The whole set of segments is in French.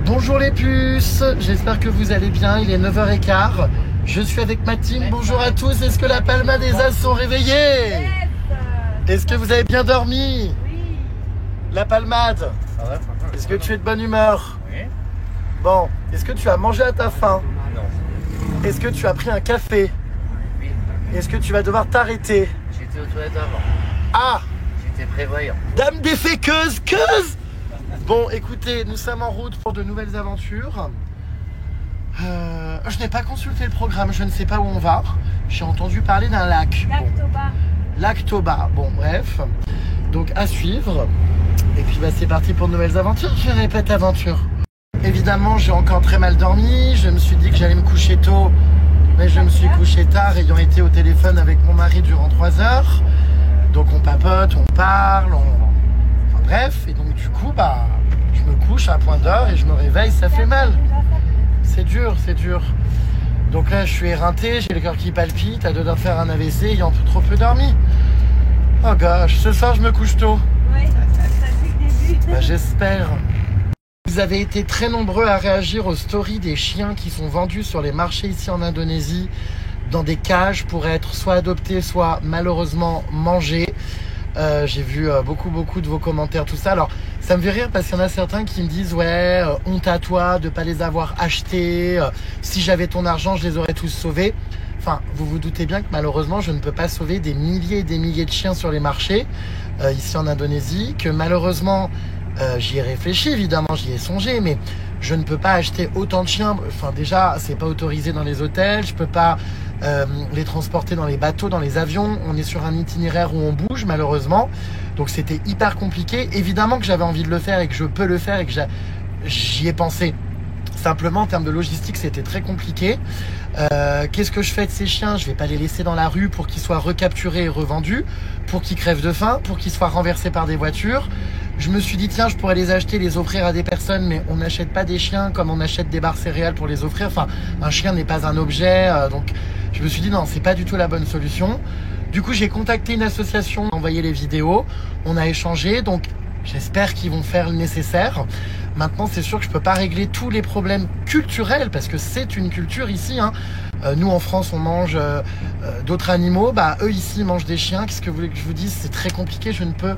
Bonjour les puces, j'espère que vous allez bien, il est 9h15. Je suis avec ma team, bonjour à tous. Est-ce que la Palma des As sont réveillés? Est-ce que vous avez bien dormi? Oui. La Palmade, est-ce que tu es de bonne humeur? Oui. Bon, est-ce que tu as mangé à ta faim? Non. Est-ce que tu as pris un café? Oui. Est-ce que tu vas devoir t'arrêter? J'étais aux toilettes avant. Ah, J'étais prévoyant. dame déféqueuse, queuse. Bon, écoutez, nous sommes en route pour de nouvelles aventures. Je n'ai pas consulté le programme, je ne sais pas où on va. J'ai entendu parler d'un lac. Lac Toba. Lac Toba, bon bref. Donc à suivre. Et puis bah, c'est parti pour de nouvelles aventures, je répète aventure. Évidemment, j'ai encore très mal dormi. Je me suis dit que j'allais me coucher tôt. Mais je me suis couché tard, ayant été au téléphone avec mon mari durant 3 heures. Donc on papote, on parle, enfin bref. Et donc du coup, bah, je me couche à point d'heure et je me réveille, ça fait mal. C'est dur, c'est dur. Donc là, je suis éreinté, j'ai le cœur qui palpite, à deux doigts de faire un AVC, ayant trop peu dormi. Oh gosh, ce soir, je me couche tôt. Oui, ça depuis le début. Bah, j'espère. Vous avez été très nombreux à réagir aux stories des chiens qui sont vendus sur les marchés ici en Indonésie, dans des cages pour être soit adoptés, soit malheureusement mangés. J'ai vu beaucoup de vos commentaires, tout ça. Alors, ça me fait rire parce qu'il y en a certains qui me disent « Ouais, honte à toi de ne pas les avoir achetés. Si j'avais ton argent, je les aurais tous sauvés. » Enfin, vous vous doutez bien que malheureusement, je ne peux pas sauver des milliers et des milliers de chiens sur les marchés, ici en Indonésie, que malheureusement, j'y ai réfléchi, évidemment, j'y ai songé, mais je ne peux pas acheter autant de chiens. Enfin, déjà, c'est pas autorisé dans les hôtels, je peux pas les transporter dans les bateaux, dans les avions. On est sur un itinéraire où on bouge, malheureusement. Donc, c'était hyper compliqué. Évidemment que j'avais envie de le faire et que je peux le faire et que j'y ai pensé. Simplement, en termes de logistique, c'était très compliqué. Qu'est-ce que je fais de ces chiens? Je vais pas les laisser dans la rue pour qu'ils soient recapturés et revendus, pour qu'ils crèvent de faim, pour qu'ils soient renversés par des voitures. Je me suis dit, tiens, je pourrais les acheter, les offrir à des personnes, mais on n'achète pas des chiens comme on achète des barres céréales pour les offrir. Enfin, un chien n'est pas un objet. Donc, je me suis dit, non, c'est pas du tout la bonne solution. Du coup, j'ai contacté une association, envoyé les vidéos, on a échangé. Donc, j'espère qu'ils vont faire le nécessaire. Maintenant, c'est sûr que je peux pas régler tous les problèmes culturels parce que c'est une culture ici. Hein. Nous, en France, on mange d'autres animaux. Bah, eux, ici, ils mangent des chiens. Qu'est-ce que vous voulez que je vous dise? C'est très compliqué. Je ne peux,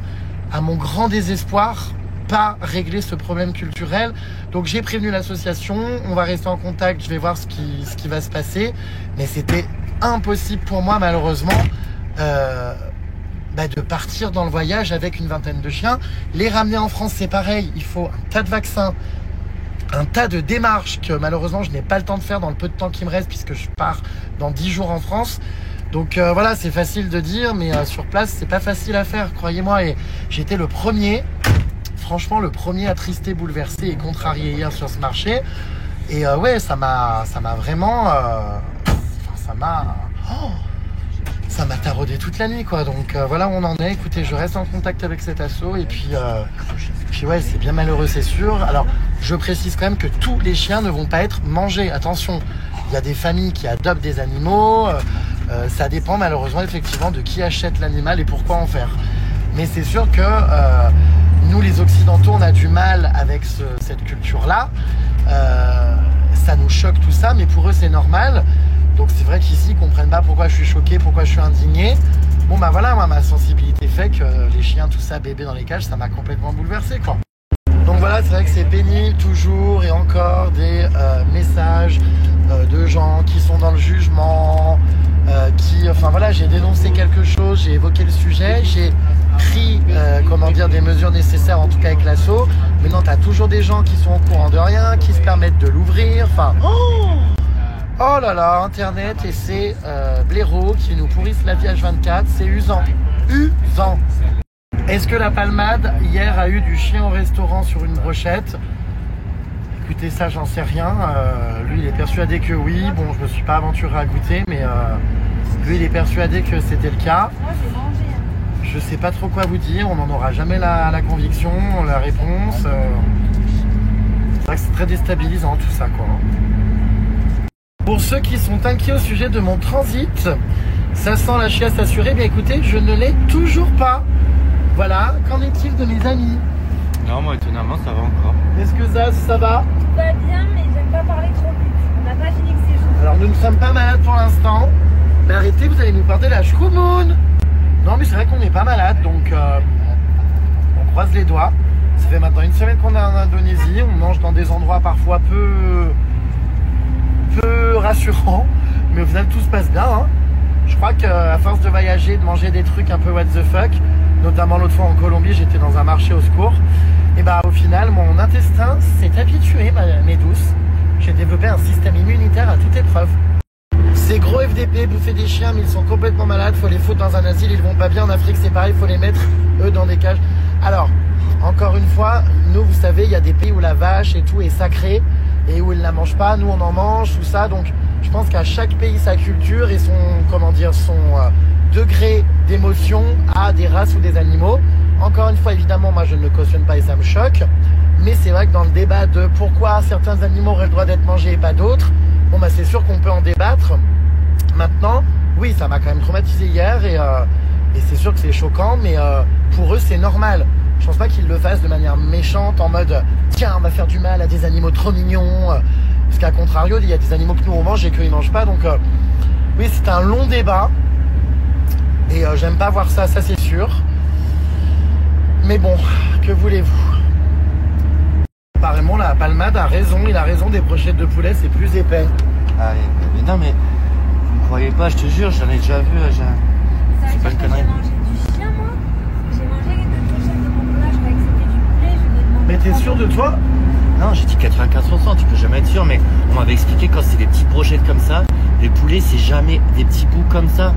à mon grand désespoir, pas régler ce problème culturel. Donc, j'ai prévenu l'association. On va rester en contact. Je vais voir ce qui va se passer. Mais c'était impossible pour moi, malheureusement. De partir dans le voyage avec une vingtaine de chiens. Les ramener en France, c'est pareil. Il faut un tas de vaccins, un tas de démarches que malheureusement, je n'ai pas le temps de faire dans le peu de temps qui me reste puisque je pars dans 10 jours en France. Donc voilà, c'est facile de dire, mais sur place, c'est pas facile à faire, croyez-moi. Et j'étais le premier, franchement, le premier attristé, bouleversé et contrarié hier sur ce marché. Et ouais, ça m'a vraiment... ça m'a taraudé toute la nuit, quoi. Donc voilà où on en est. Écoutez, je reste en contact avec cet asso et puis ouais, c'est bien malheureux, c'est sûr. Alors, je précise quand même que tous les chiens ne vont pas être mangés. Attention, il y a des familles qui adoptent des animaux. Ça dépend malheureusement effectivement de qui achète l'animal et pourquoi en faire. Mais c'est sûr que nous, les Occidentaux, on a du mal avec cette culture-là. Ça nous choque tout ça, mais pour eux, c'est normal. Donc c'est vrai qu'ici, ils ne comprennent pas pourquoi je suis choqué, pourquoi je suis indigné. Bon bah voilà, moi, ma sensibilité fait que les chiens, tout ça, bébés dans les cages, ça m'a complètement bouleversé, quoi. Donc voilà, c'est vrai que c'est pénible toujours et encore des messages de gens qui sont dans le jugement, enfin voilà, j'ai dénoncé quelque chose, j'ai évoqué le sujet, j'ai pris des mesures nécessaires, en tout cas avec l'asso. Mais non, tu as toujours des gens qui sont au courant de rien, qui se permettent de l'ouvrir, enfin... Oh là là, Internet et ces blaireaux qui nous pourrissent la vie H24, c'est usant. Usant. Est-ce que la Palmade, hier, a eu du chien au restaurant sur une brochette? Écoutez, ça, j'en sais rien. Lui, il est persuadé que oui. Bon, je me suis pas aventuré à goûter, mais lui, il est persuadé que c'était le cas. Moi, j'ai mangé. Je sais pas trop quoi vous dire. On n'en aura jamais la conviction, la réponse. C'est vrai que c'est très déstabilisant, tout ça, quoi. Pour ceux qui sont inquiets au sujet de mon transit, ça sent la chiasse assurée. Bien écoutez, je ne l'ai toujours pas. Voilà, qu'en est-il de mes amis? Non, moi étonnamment ça va encore. Est-ce que ça va? va bien, mais j'aime pas parler trop vite. On n'a pas fini que ces jours. Alors nous ne sommes pas malades pour l'instant. Mais arrêtez, vous allez nous porter la choumoune. Non mais c'est vrai qu'on n'est pas malade, donc on croise les doigts. Ça fait maintenant une semaine qu'on est en Indonésie. On mange dans des endroits parfois peu rassurants. Mais au final tout se passe bien. Hein. Je crois qu'à force de voyager, de manger des trucs un peu what the fuck, notamment l'autre fois en Colombie, j'étais dans un marché au secours. Et bah au final, mon intestin s'est habitué, mes douces. J'ai développé un système immunitaire à toute épreuve. Ces gros FDP bouffer des chiens, mais ils sont complètement malades. Faut les foutre dans un asile, ils vont pas bien. En Afrique, c'est pareil, faut les mettre eux dans des cages. Alors, encore une fois, nous, vous savez, il y a des pays où la vache et tout est sacrée et où ils la mangent pas. Nous, on en mange, tout ça. Donc, je pense qu'à chaque pays sa culture et son, son degré d'émotion à des races ou des animaux. Encore une fois, évidemment, moi je ne le cautionne pas et ça me choque. Mais c'est vrai que dans le débat de pourquoi certains animaux auraient le droit d'être mangés et pas d'autres, bon bah c'est sûr qu'on peut en débattre. Maintenant, oui, ça m'a quand même traumatisé hier et c'est sûr que c'est choquant, mais pour eux c'est normal. Je pense pas qu'ils le fassent de manière méchante en mode tiens, on va faire du mal à des animaux trop mignons. Parce qu'à contrario, il y a des animaux que nous on mange et qu'eux ils mangent pas. Donc oui, c'est un long débat. Et j'aime pas voir ça, ça c'est sûr. Mais bon, que voulez-vous? Apparemment la Palmade a raison, il a raison, des brochettes de poulet c'est plus épais. Ah mais non mais vous me croyez pas, je te jure, j'en ai déjà vu. Ça C'est pas une connerie. J'ai mangé du chien, moi. J'ai mangé de brochettes de mon plat, je croyais que c'était du poulet. Je vais demander. Mais t'es sûr de toi? Non, j'ai dit 95%, tu peux jamais être sûr, mais on m'avait expliqué quand c'est des petites brochettes comme ça, les poulets c'est jamais des petits bouts comme ça.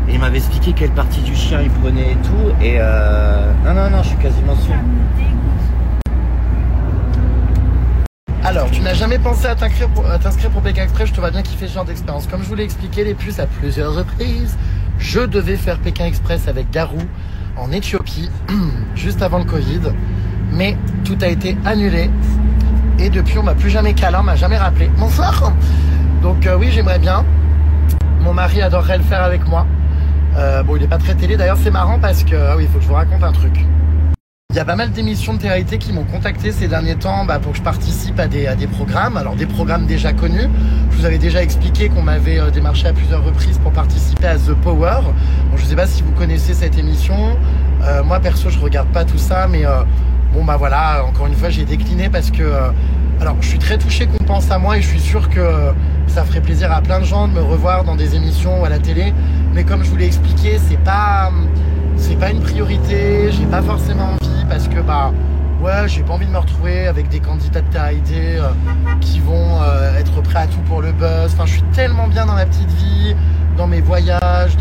Et il m'avait expliqué quelle partie du chien il prenait et tout, et non, je suis quasiment sûr. Ça me dégoûte. Alors, tu n'as jamais pensé à t'inscrire pour Pékin Express, je te vois bien kiffer ce genre d'expérience. Comme je vous l'ai expliqué les puces à plusieurs reprises, je devais faire Pékin Express avec Garou en Éthiopie, juste avant le Covid, mais tout a été annulé. Et depuis, on m'a plus jamais calé, on m'a jamais rappelé. Bonsoir. Donc oui, j'aimerais bien. Mon mari adorerait le faire avec moi. Bon, il est pas très télé. D'ailleurs, c'est marrant parce que oui, il faut que je vous raconte un truc. Il y a pas mal d'émissions de télé-réalité qui m'ont contacté ces derniers temps pour que je participe à des programmes. Alors des programmes déjà connus. Je vous avais déjà expliqué qu'on m'avait démarché à plusieurs reprises pour participer à The Power. Bon, je sais pas si vous connaissez cette émission. Moi perso, je regarde pas tout ça, mais bon bah voilà. Encore une fois, j'ai décliné parce que alors je suis très touché qu'on pense à moi et je suis sûr que ça ferait plaisir à plein de gens de me revoir dans des émissions ou à la télé. Mais comme je vous l'ai expliqué, c'est pas une priorité. J'ai pas forcément envie. Parce que ouais, j'ai pas envie de me retrouver avec des candidats de télé-réalité qui vont être prêts à tout pour le buzz. Enfin, je suis tellement bien dans ma petite vie, dans mes voyages,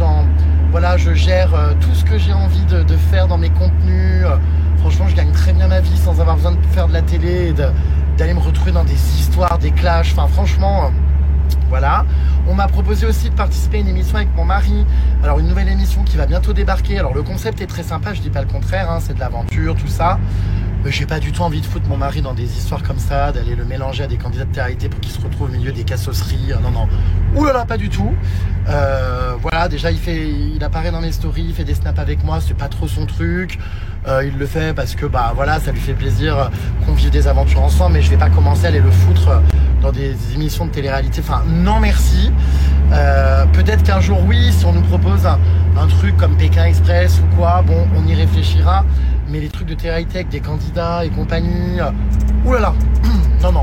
voilà, je gère tout ce que j'ai envie de faire dans mes contenus. Franchement, je gagne très bien ma vie sans avoir besoin de faire de la télé et d'aller me retrouver dans des histoires, des clashs. Enfin, franchement, voilà. On m'a proposé aussi de participer à une émission avec mon mari. Alors une nouvelle émission qui va bientôt débarquer. Alors le concept est très sympa, je dis pas le contraire, hein, c'est de l'aventure, tout ça. Mais j'ai pas du tout envie de foutre mon mari dans des histoires comme ça, d'aller le mélanger à des candidats de télé-réalité pour qu'il se retrouve au milieu des cassosseries. Non. Ouh là là, pas du tout. Voilà, déjà il apparaît dans mes stories, il fait des snaps avec moi, c'est pas trop son truc. Il le fait parce que voilà, ça lui fait plaisir qu'on vive des aventures ensemble, mais je vais pas commencer à aller le foutre dans des émissions de télé-réalité. Enfin, non merci. Peut-être qu'un jour, oui, si on nous propose un truc comme Pékin Express ou quoi, bon, on y réfléchira. Mais les trucs de télé-réalité avec des candidats et compagnie, oulala, non.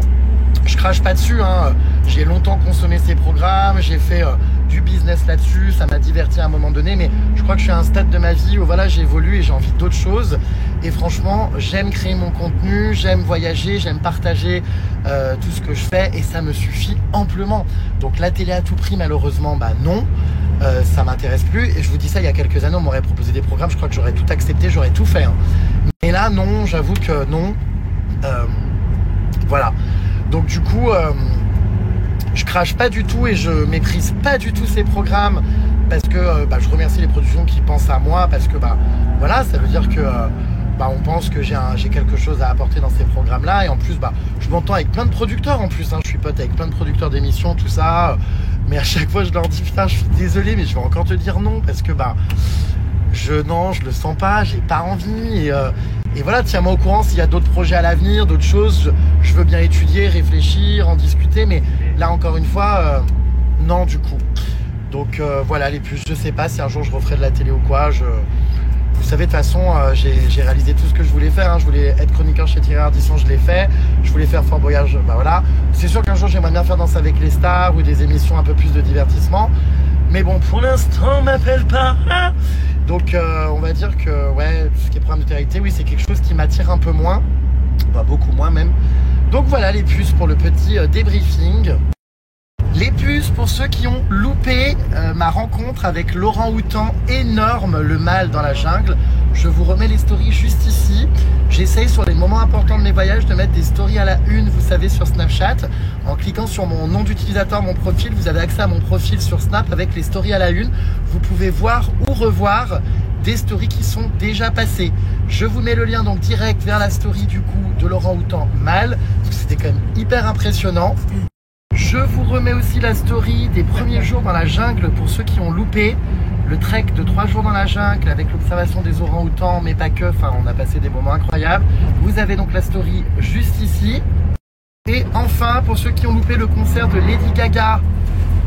Je crache pas dessus, hein. J'ai longtemps consommé ces programmes, j'ai fait du business là-dessus, ça m'a diverti à un moment donné, mais je crois que je suis à un stade de ma vie où voilà, j'évolue et j'ai envie d'autres choses. Et franchement, j'aime créer mon contenu, j'aime voyager, j'aime partager tout ce que je fais et ça me suffit amplement. Donc la télé à tout prix, malheureusement, non. Ça m'intéresse plus. Et je vous dis ça, il y a quelques années, on m'aurait proposé des programmes, je crois que j'aurais tout accepté, j'aurais tout fait. Hein. Mais là, non, j'avoue que non. Voilà. Donc du coup, je crache pas du tout et je méprise pas du tout ces programmes parce que je remercie les productions qui pensent à moi parce que voilà, ça veut dire que on pense que j'ai quelque chose à apporter dans ces programmes-là et en plus je m'entends avec plein de producteurs en plus, hein, je suis pote avec plein de producteurs d'émissions, tout ça, mais à chaque fois je leur dis putain, je suis désolé mais je vais encore te dire non parce que je le sens pas, j'ai pas envie Et voilà, tiens-moi au courant s'il y a d'autres projets à l'avenir, d'autres choses. Je veux bien étudier, réfléchir, en discuter, mais là encore une fois, non du coup. Donc voilà les puces, je sais pas si un jour je referai de la télé ou quoi. Vous savez, de toute façon, j'ai réalisé tout ce que je voulais faire. Hein. Je voulais être chroniqueur chez Thierry Ardisson, je l'ai fait. Je voulais faire Fort Boyard, bah voilà. C'est sûr qu'un jour j'aimerais bien faire Danse avec les stars ou des émissions un peu plus de divertissement. Mais bon, pour l'instant, on m'appelle pas. Donc on va dire que ouais, tout ce qui est programme de télé, oui, c'est quelque chose qui m'attire un peu moins. Bah, beaucoup moins même. Donc voilà les puces pour le petit débriefing. Les puces pour ceux qui ont loupé ma rencontre avec Laurent Houtan, énorme, le mâle dans la jungle. Je vous remets les stories juste ici. J'essaye sur les moments importants de mes voyages de mettre des stories à la une, vous savez, sur Snapchat. En cliquant sur mon nom d'utilisateur, mon profil, vous avez accès à mon profil sur Snap avec les stories à la une. Vous pouvez voir ou revoir des stories qui sont déjà passées. Je vous mets le lien donc direct vers la story du coup de Laurent Houtan, mâle. C'était quand même hyper impressionnant. Je vous remets aussi la story des premiers jours dans la jungle pour ceux qui ont loupé le trek de 3 jours dans la jungle avec l'observation des orang-outans, mais pas que, enfin on a passé des moments incroyables. Vous avez donc la story juste ici. Et enfin, pour ceux qui ont loupé le concert de Lady Gaga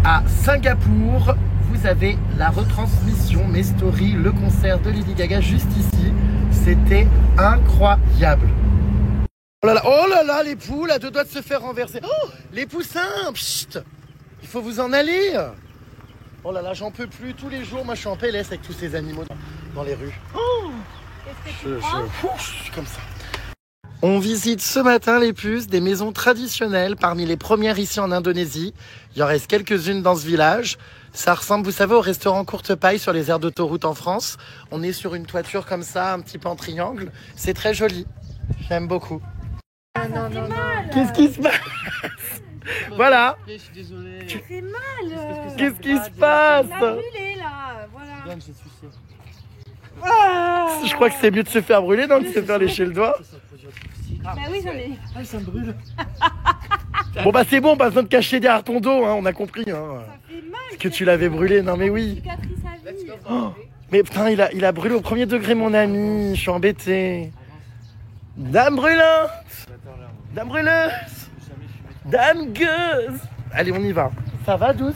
à Singapour, vous avez la retransmission, mes stories, le concert de Lady Gaga juste ici. C'était incroyable. Oh là là, les poules à 2 doigts de se faire renverser. Oh, les poussins, pchit, il faut vous en aller. Oh là là, j'en peux plus tous les jours. Moi, je suis en PLS avec tous ces animaux dans les rues. Oh, je suis comme ça. On visite ce matin, les puces, des maisons traditionnelles parmi les premières ici en Indonésie. Il y en reste quelques-unes dans ce village. Ça ressemble, vous savez, au restaurant Courte Paille sur les aires d'autoroute en France. On est sur une toiture comme ça, un petit peu en triangle. C'est très joli. J'aime beaucoup. Non. Qu'est-ce qui se passe? Voilà. Je suis désolé. Ça fait mal. Qu'est-ce qui se passe? On a brûlé là, voilà. Je crois que c'est mieux de se faire brûler, non, de se faire lécher le doigt. Bah oui, j'en ai. Ah, ça me brûle. Bon bah c'est bon, pas besoin de cacher derrière ton dos, hein, on a compris. Hein. Ça fait mal. Que tu l'avais brûlé, non mais oui. Cicatrice à vie. Oh, mais putain, il a brûlé au premier degré, mon ami. Je suis embêté. Dame brûlante. Dame brûleuse. Dame gueuse. Allez, on y va. Ça va, douce?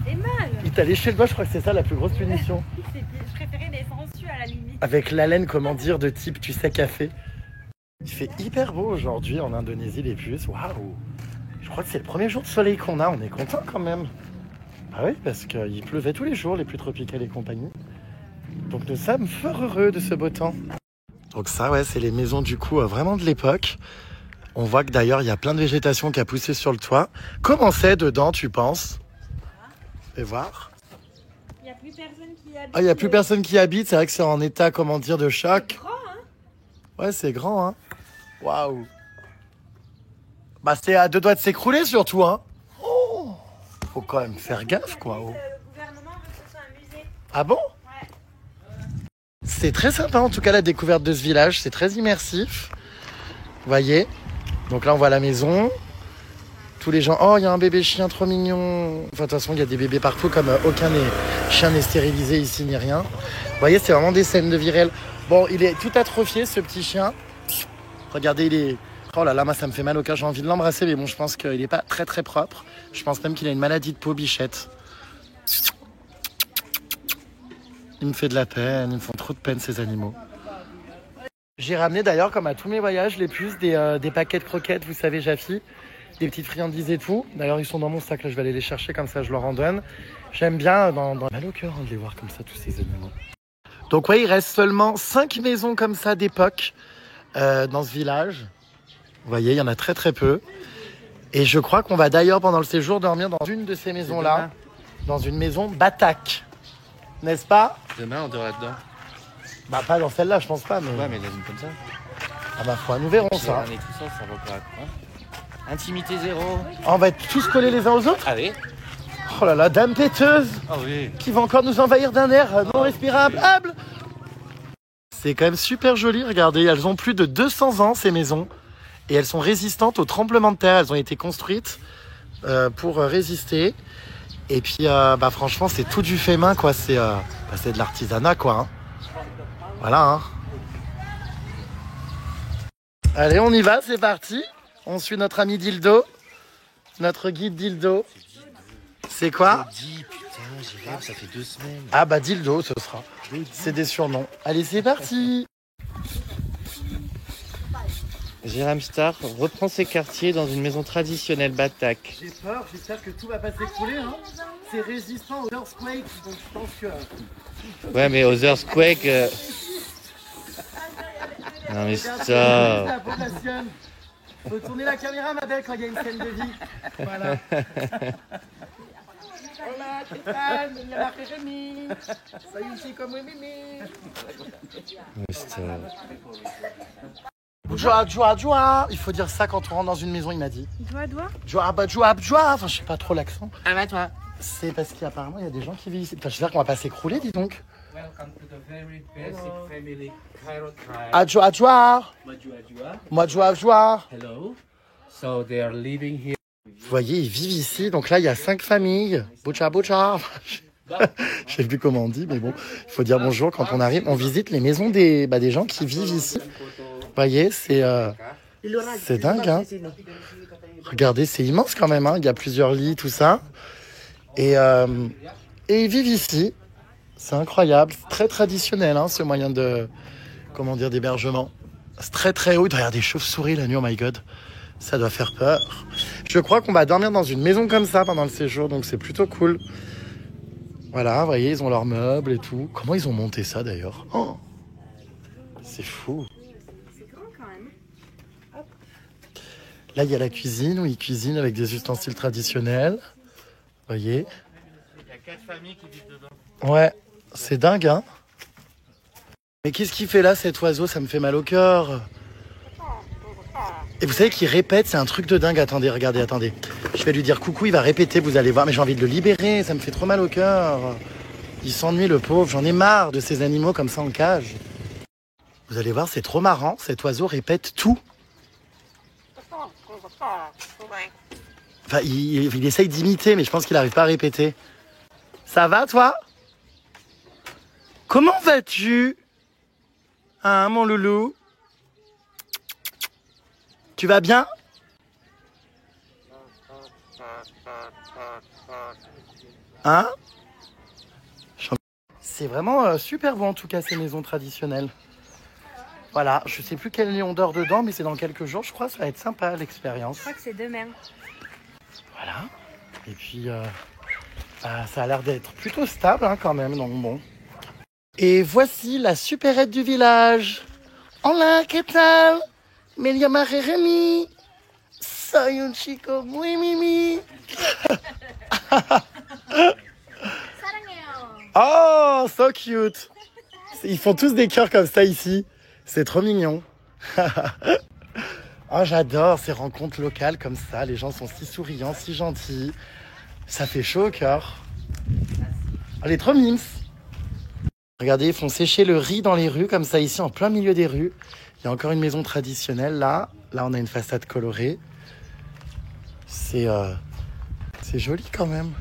C'est mal. Il t'a léché le doigt, je crois que c'est ça la plus grosse punition. Je préférais des sangsues à la limite. Avec l'haleine, comment dire, de type, tu sais, café. Il fait hyper beau aujourd'hui en Indonésie, les puces. Waouh! Je crois que c'est le premier jour de soleil qu'on a. On est content quand même. Ah oui, parce qu'il pleuvait tous les jours, les pluies tropicales et compagnie. Donc nous sommes fort heureux de ce beau temps. Donc ça, ouais, c'est les maisons du coup vraiment de l'époque. On voit que d'ailleurs, il y a plein de végétation qui a poussé sur le toit. Comment c'est dedans, tu penses? Fais voir. Il n'y a plus personne qui habite. Ah, il n'y a plus personne qui habite. C'est vrai que c'est en état, comment dire, de choc. C'est grand, hein? Ouais, c'est grand, hein. Waouh. Bah, c'est à 2 doigts de s'écrouler, surtout, hein. Oh, faut quand même faire gaffe, quoi. Oh. Le gouvernement veut que ce soit un musée. Ah bon? Ouais. C'est très sympa, en tout cas, la découverte de ce village. C'est très immersif. Vous voyez? Donc là, on voit la maison. Tous les gens... Oh, il y a un bébé chien trop mignon. Enfin, de toute façon, il y a des bébés partout, comme aucun chien n'est stérilisé ici, ni rien. Vous voyez, c'est vraiment des scènes de vie réelle. Bon, il est tout atrophié, ce petit chien. Regardez, il est... Oh là là, moi, ça me fait mal au cœur. J'ai envie de l'embrasser, mais bon, je pense qu'il n'est pas très, très propre. Je pense même qu'il a une maladie de peau, bichette. Il me fait de la peine. Ils me font trop de peine, ces animaux. J'ai ramené d'ailleurs, comme à tous mes voyages, les puces, des paquets de croquettes, vous savez, Jaffi, des petites friandises et tout. D'ailleurs, ils sont dans mon sac, là, je vais aller les chercher, comme ça, je leur en donne. J'aime bien, dans mal au cœur, de les voir comme ça, tous ces animaux. Donc, ouais, il reste seulement 5 maisons comme ça d'époque dans ce village. Vous voyez, il y en a très, très peu. Et je crois qu'on va d'ailleurs, pendant le séjour, dormir dans une de ces maisons-là, dans une maison Batak. N'est-ce pas? Demain, on dort là-dedans. Bah, pas dans celle-là, je pense pas, mais... Ouais, mais dans une comme ça. Ah bah, nous verrons ça. Et tout ça, ça va pas. Hein, intimité zéro. On va être tous collés les uns aux autres? Ah oui. Oh là là, dame péteuse, Ah oui. qui va encore nous envahir d'un air non respirable. C'est quand même super joli, regardez, elles ont plus de 200 ans ces maisons. Et elles sont résistantes aux tremblements de terre, elles ont été construites pour résister. Et puis bah, franchement c'est tout du fait main, quoi, c'est de l'artisanat, quoi. Hein. Voilà, hein. Allez, on y va, c'est parti. On suit notre ami Dildo. Notre guide Dildo. C'est quoi? Putain, j'y rêve, ça fait 2 semaines. Ah bah Dildo, ce sera. C'est des surnoms. Allez, c'est parti. Jérém Star reprend ses quartiers dans une maison traditionnelle batak. J'ai peur, j'espère que tout va pas s'écrouler. Hein. C'est résistant aux earthquakes, donc je pense que... Ouais, mais aux earthquakes... Non mais stop. La population. Faut tourner la caméra, ma belle, quand il y a une scène de vie. Voilà. Hola, ¿qué tal? Me llamo Jérémy. Soy un chico muy mimi. Joie, joie, joie. Il faut dire ça quand on rentre dans une maison, il m'a dit. Doigt. Joie, bah, joie, joie. Enfin, je sais pas trop l'accent. Ah bah toi. C'est parce qu'apparemment, il y a des gens qui vivent ici. Enfin, j'espère qu'on va pas s'écrouler, dis donc. Welcome to the very basic family Cairo tribe. Adjoa, adjoa. Majua. Moi, joie, joie. Hello. So they are living here. Vous voyez, ils vivent ici. Donc là, il y a 5 familles. Boucha, boucha. Je sais plus comment on dit, mais bon, il faut dire bonjour quand on arrive. On visite les maisons des gens qui vivent ici. Vous voyez, c'est dingue. Hein. Regardez, c'est immense quand même. Hein. Il y a plusieurs lits, tout ça. Et ils vivent ici. C'est incroyable. C'est très traditionnel, hein, ce moyen de, comment dire, d'hébergement. C'est très très haut. Il doit y avoir des chauves-souris la nuit, oh my god. Ça doit faire peur. Je crois qu'on va dormir dans une maison comme ça pendant le séjour, donc c'est plutôt cool. Voilà, vous voyez, ils ont leurs meubles et tout. Comment ils ont monté ça d'ailleurs? Oh, c'est fou. C'est grand quand même. Là, il y a la cuisine où ils cuisinent avec des ustensiles traditionnels. Vous voyez? Il y a 4 familles qui vivent dedans. Ouais, c'est dingue, hein? Mais qu'est-ce qu'il fait là, cet oiseau? Ça me fait mal au cœur. Et vous savez qu'il répète, c'est un truc de dingue. Attendez, regardez, attendez. Je vais lui dire coucou, il va répéter, vous allez voir. Mais j'ai envie de le libérer, ça me fait trop mal au cœur. Il s'ennuie, le pauvre. J'en ai marre de ces animaux comme ça en cage. Vous allez voir, c'est trop marrant. Cet oiseau répète tout. Enfin, il essaye d'imiter, mais je pense qu'il n'arrive pas à répéter. Ça va, toi? Comment vas-tu? Hein, mon loulou? Tu vas bien? Hein? C'est vraiment super beau en tout cas ces maisons traditionnelles. Voilà, je sais plus quel lion dort dedans, mais c'est dans quelques jours, je crois, ça va être sympa l'expérience. Je crois que c'est demain. Voilà. Et puis ça a l'air d'être plutôt stable hein, quand même, donc bon. Et voici la supérette du village. Hola, ¿qué tal? Me llamo Jérémy. Soy un chico muy mimi. Oh, so cute. Ils font tous des cœurs comme ça ici. C'est trop mignon. Oh, j'adore ces rencontres locales comme ça. Les gens sont si souriants, si gentils. Ça fait chaud au cœur. Elle est trop mimes. Regardez, ils font sécher le riz dans les rues comme ça ici, en plein milieu des rues. Il y a encore une maison traditionnelle là. Là, on a une façade colorée. C'est joli quand même.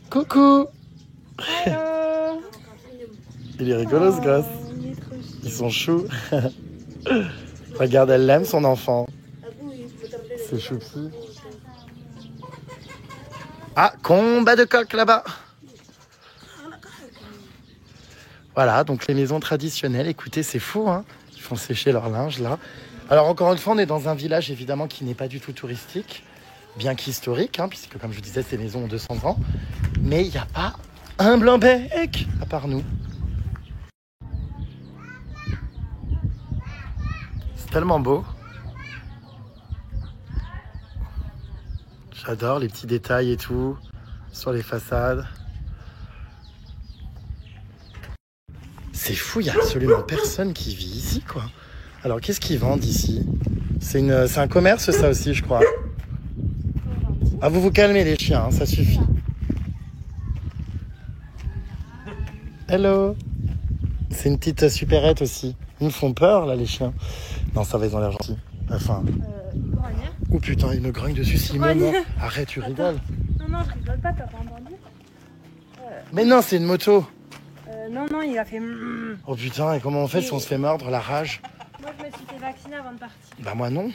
Coucou. Hello. Il est rigolo ce gosse. Il est trop chou. Ils sont choux. Regarde, elle l'aime son enfant. C'est choupi. Ah, combat de coq là-bas. Voilà, donc les maisons traditionnelles, écoutez, c'est fou, hein. Ils font sécher leur linge là. Alors encore une fois, on est dans un village évidemment qui n'est pas du tout touristique, bien qu'historique, hein, puisque comme je vous disais, ces maisons ont 200 ans. Mais il n'y a pas un blanc-bec à part nous. C'est tellement beau. J'adore les petits détails et tout sur les façades. C'est fou, il n'y a absolument personne qui vit ici, quoi. Alors, qu'est-ce qu'ils vendent ici? C'est un commerce, ça aussi, je crois. Ah, vous vous calmez, les chiens, hein, ça suffit. Hello. C'est une petite supérette aussi. Ils me font peur, là, les chiens. Non, ça va, ils ont l'air gentils. Enfin... Oh putain, il me grogne dessus, Simon. Arrête, tu rigoles. Non, je rigole pas, t'as pas entendu? Mais non, c'est une moto. Non, non, il a fait... Oh putain, et comment on fait si on se fait mordre, la rage? Moi, je me suis fait vacciner avant de partir. Bah moi non.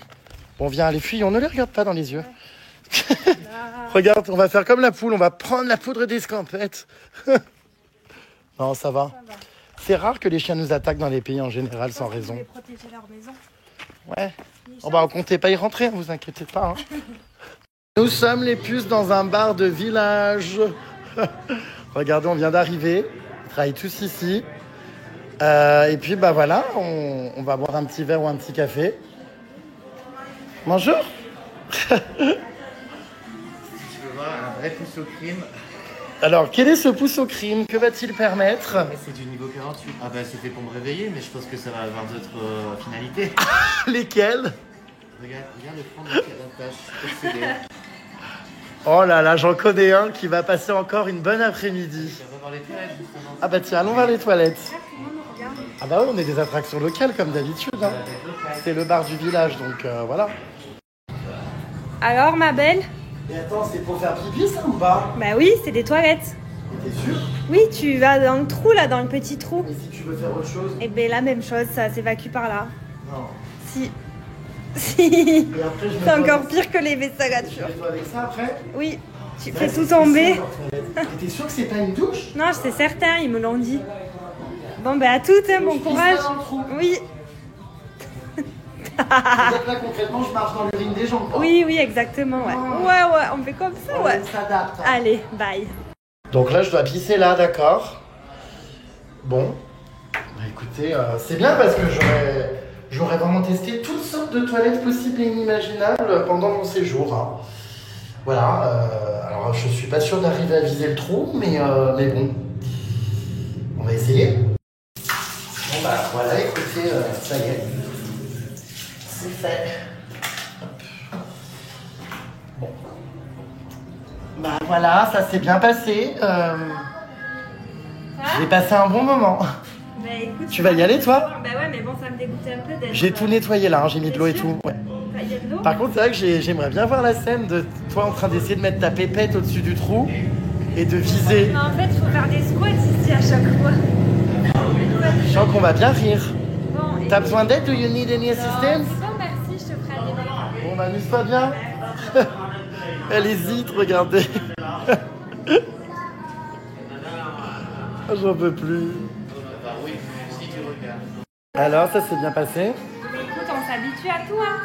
Bon, viens, les filles, on ne les regarde pas dans les yeux. Ah. Regarde, on va faire comme la poule, on va prendre la poudre d'escampette. Non, ça va. Ça va. C'est rare que les chiens nous attaquent dans les pays en général sans Ils raison. voulaient protéger leur maison. Ouais. Ils Oh bah on comptait pas y rentrer, hein, vous inquiétez pas. Hein. Nous sommes les puces dans un bar de village. Regardez, on vient d'arriver. Ils travaillent tous ici. Et puis bah voilà, on va boire un petit verre ou un petit café. Bonjour. Si tu veux voir un vrai pouce au crime, Alors, quel est ce pouce au crime? Que va-t-il permettre? c'est du niveau 48. Ah bah c'était pour me réveiller, mais je pense que ça va avoir d'autres finalités. Lesquels? Regarde le fond de la tâche. LCD. Oh là là, j'en connais un qui va passer encore une bonne après-midi. Ça va voir les toilettes justement. Ah bah tiens, allons vers les toilettes. Tout le monde nous regarde. Ah bah oui, on est des attractions locales comme d'habitude. Hein. C'est le bar du village, donc voilà. Alors, ma belle? Et attends, c'est pour faire pipi ça ou pas? Bah oui, c'est des toilettes. T'es sûr? Oui, tu vas dans le trou, là, dans le petit trou. Mais si tu veux faire autre chose? Et ben la même chose, ça s'évacue par là. Non. Si. Si. Et après, je C'est encore pire que les vessagatures. toi avec ça après? Oui, tu Ouais, fais c'est tout tomber. spécial, leur toilette. Et t'es sûr que c'est pas une douche? Non, c'est certain, ils me l'ont dit. Bon, ben à toutes, hein, bon Je glisse courage. pas dans le trou. Oui, C'est-à-dire que là, concrètement, je marche dans l'urine des gens, quoi. oui, oui, exactement, ouais. Ouais, on fait comme ça, ouais. On s'adapte. Hein. Allez, bye. Donc là, je dois pisser là, d'accord. Bon. Bah écoutez, c'est bien parce que j'aurais vraiment testé toutes sortes de toilettes possibles et inimaginables pendant mon séjour. Hein. Voilà. Alors, je suis pas sûr d'arriver à viser le trou, mais bon. On va essayer. Bon bah voilà, écoutez, ça y est. C'est fait. Hop. Bon. Bah voilà, ça s'est bien passé. J'ai passé un bon moment. Bah écoute. Tu vas y aller, toi? Bah ouais, mais bon, ça me dégoûtait un peu d'être. J'ai tout nettoyé là, hein, j'ai mis de l'eau et tout. Ouais. Bah, y a de l'eau. Par contre, c'est vrai que j'aimerais bien voir la scène de toi en train d'essayer de mettre ta pépette au-dessus du trou et de viser. Mais en fait, il faut faire des squats ici à chaque fois. Je sens qu'on va bien rire. Bon, et... T'as besoin d'aide? Do you need any Non, assistance? c'est bon, merci, je te ferai des mains. Bon, bah, amuse-toi bien. Elle hésite, regardez. J'en peux plus. Bah oui, si tu regardes. Alors, ça s'est bien passé? Mais écoute, on s'habitue à tout, hein.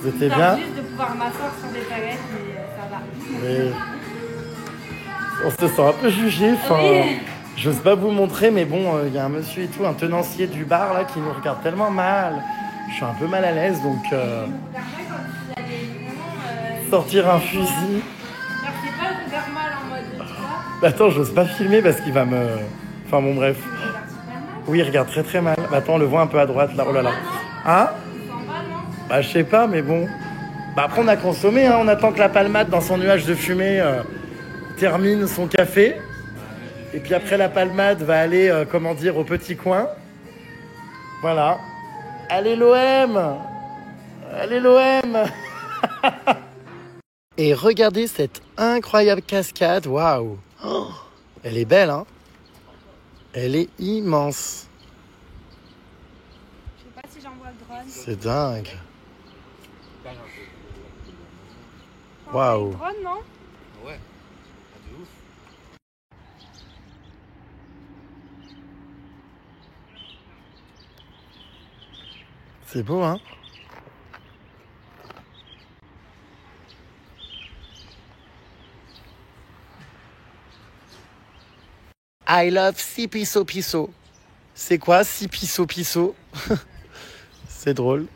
C'était Genre bien? juste de pouvoir m'asseoir sur des toilettes, mais ça va. Oui. On se sent un peu jugé. Enfin, Oui. j'ose pas vous montrer, mais bon, il y a un monsieur et tout, un tenancier du bar là, qui nous regarde tellement mal. Je suis un peu mal à l'aise, donc Il me regardait comme s'il allait vraiment... sortir un fusil. Genre, c'est pas le regard mal en mode, tu vois. Bah, attends, j'ose pas filmer parce qu'il va me. Enfin bon, bref. Il regarde super mal. Oui, il regarde très très mal. Bah, attends, on le voit un peu à droite là. Oh là là. Hein? Il sent pas, non? Bah, je sais pas, mais bon. Bah, après, on a consommé, hein. On attend que la palmade dans son nuage de fumée termine son café. Et puis après, la palmade va aller, comment dire, au petit coin. Voilà. Allez, l'OM! Allez, l'OM! Et regardez cette incroyable cascade. Waouh! Oh, elle est belle, hein? Elle est immense. Je sais pas si j'envoie le drone. C'est dingue. Oh, Waouh. le drone, non? Ouais. Ah, de ouf. C'est beau, hein? I love Sipiso Piso. C'est quoi Sipiso Piso? C'est drôle.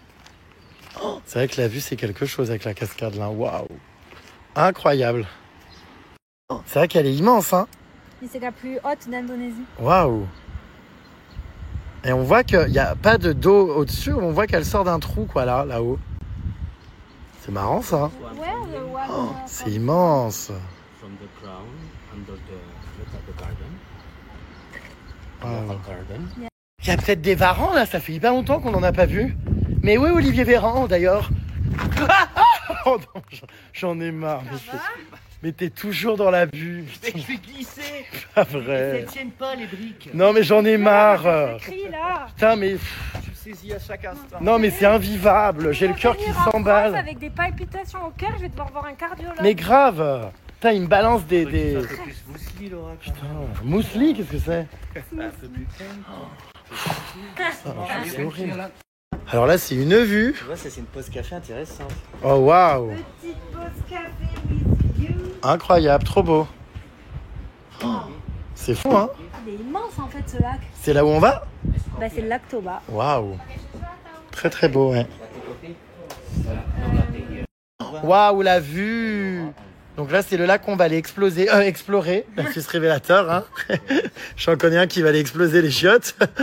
Oh, c'est vrai que la vue, c'est quelque chose avec la cascade là. Waouh! Incroyable. Oh, c'est vrai qu'elle est immense, hein? Mais c'est la plus haute d'Indonésie. Waouh! Et on voit qu'il n'y a pas de dos au-dessus, on voit qu'elle sort d'un trou, quoi, là-haut. C'est marrant, ça. Ouais, le one. Oh, c'est immense. From the crown under the garden. Wow. Garden. Il y a peut-être des varans, là, ça fait hyper longtemps qu'on n'en a pas vu. Mais où est Olivier Véran, d'ailleurs? Oh non, j'en ai marre. Mais Mais t'es toujours dans la vue. Mais je vais glisser. Pas vrai. Elles tiennent pas les briques. Non mais j'en ai marre. Écrit là. Putain mais... Tu le saisis à chaque instant. Non mais c'est invivable. J'ai le cœur qui s'emballe. Avec des palpitations au cœur, je vais devoir voir un cardiologue. Mais grave. Putain, il me balance des... Un peu plus mousseline, Laura. Putain, mousseline, qu'est-ce que c'est? Un peu plus C'est horrible. Alors là, c'est une vue. Tu vois, ça c'est une pause café intéressante. Oh waouh. Petite pause café with you. Incroyable, trop beau. Oh, c'est fou, hein? Il est immense en fait ce lac. C'est là où on va? Bah c'est le lac Toba. Waouh. Très très beau, ouais. Waouh, la vue. Donc là, c'est le lac qu'on va aller explorer. C'est révélateur, hein. J'en connais un qui va aller exploser les chiottes. Non, pas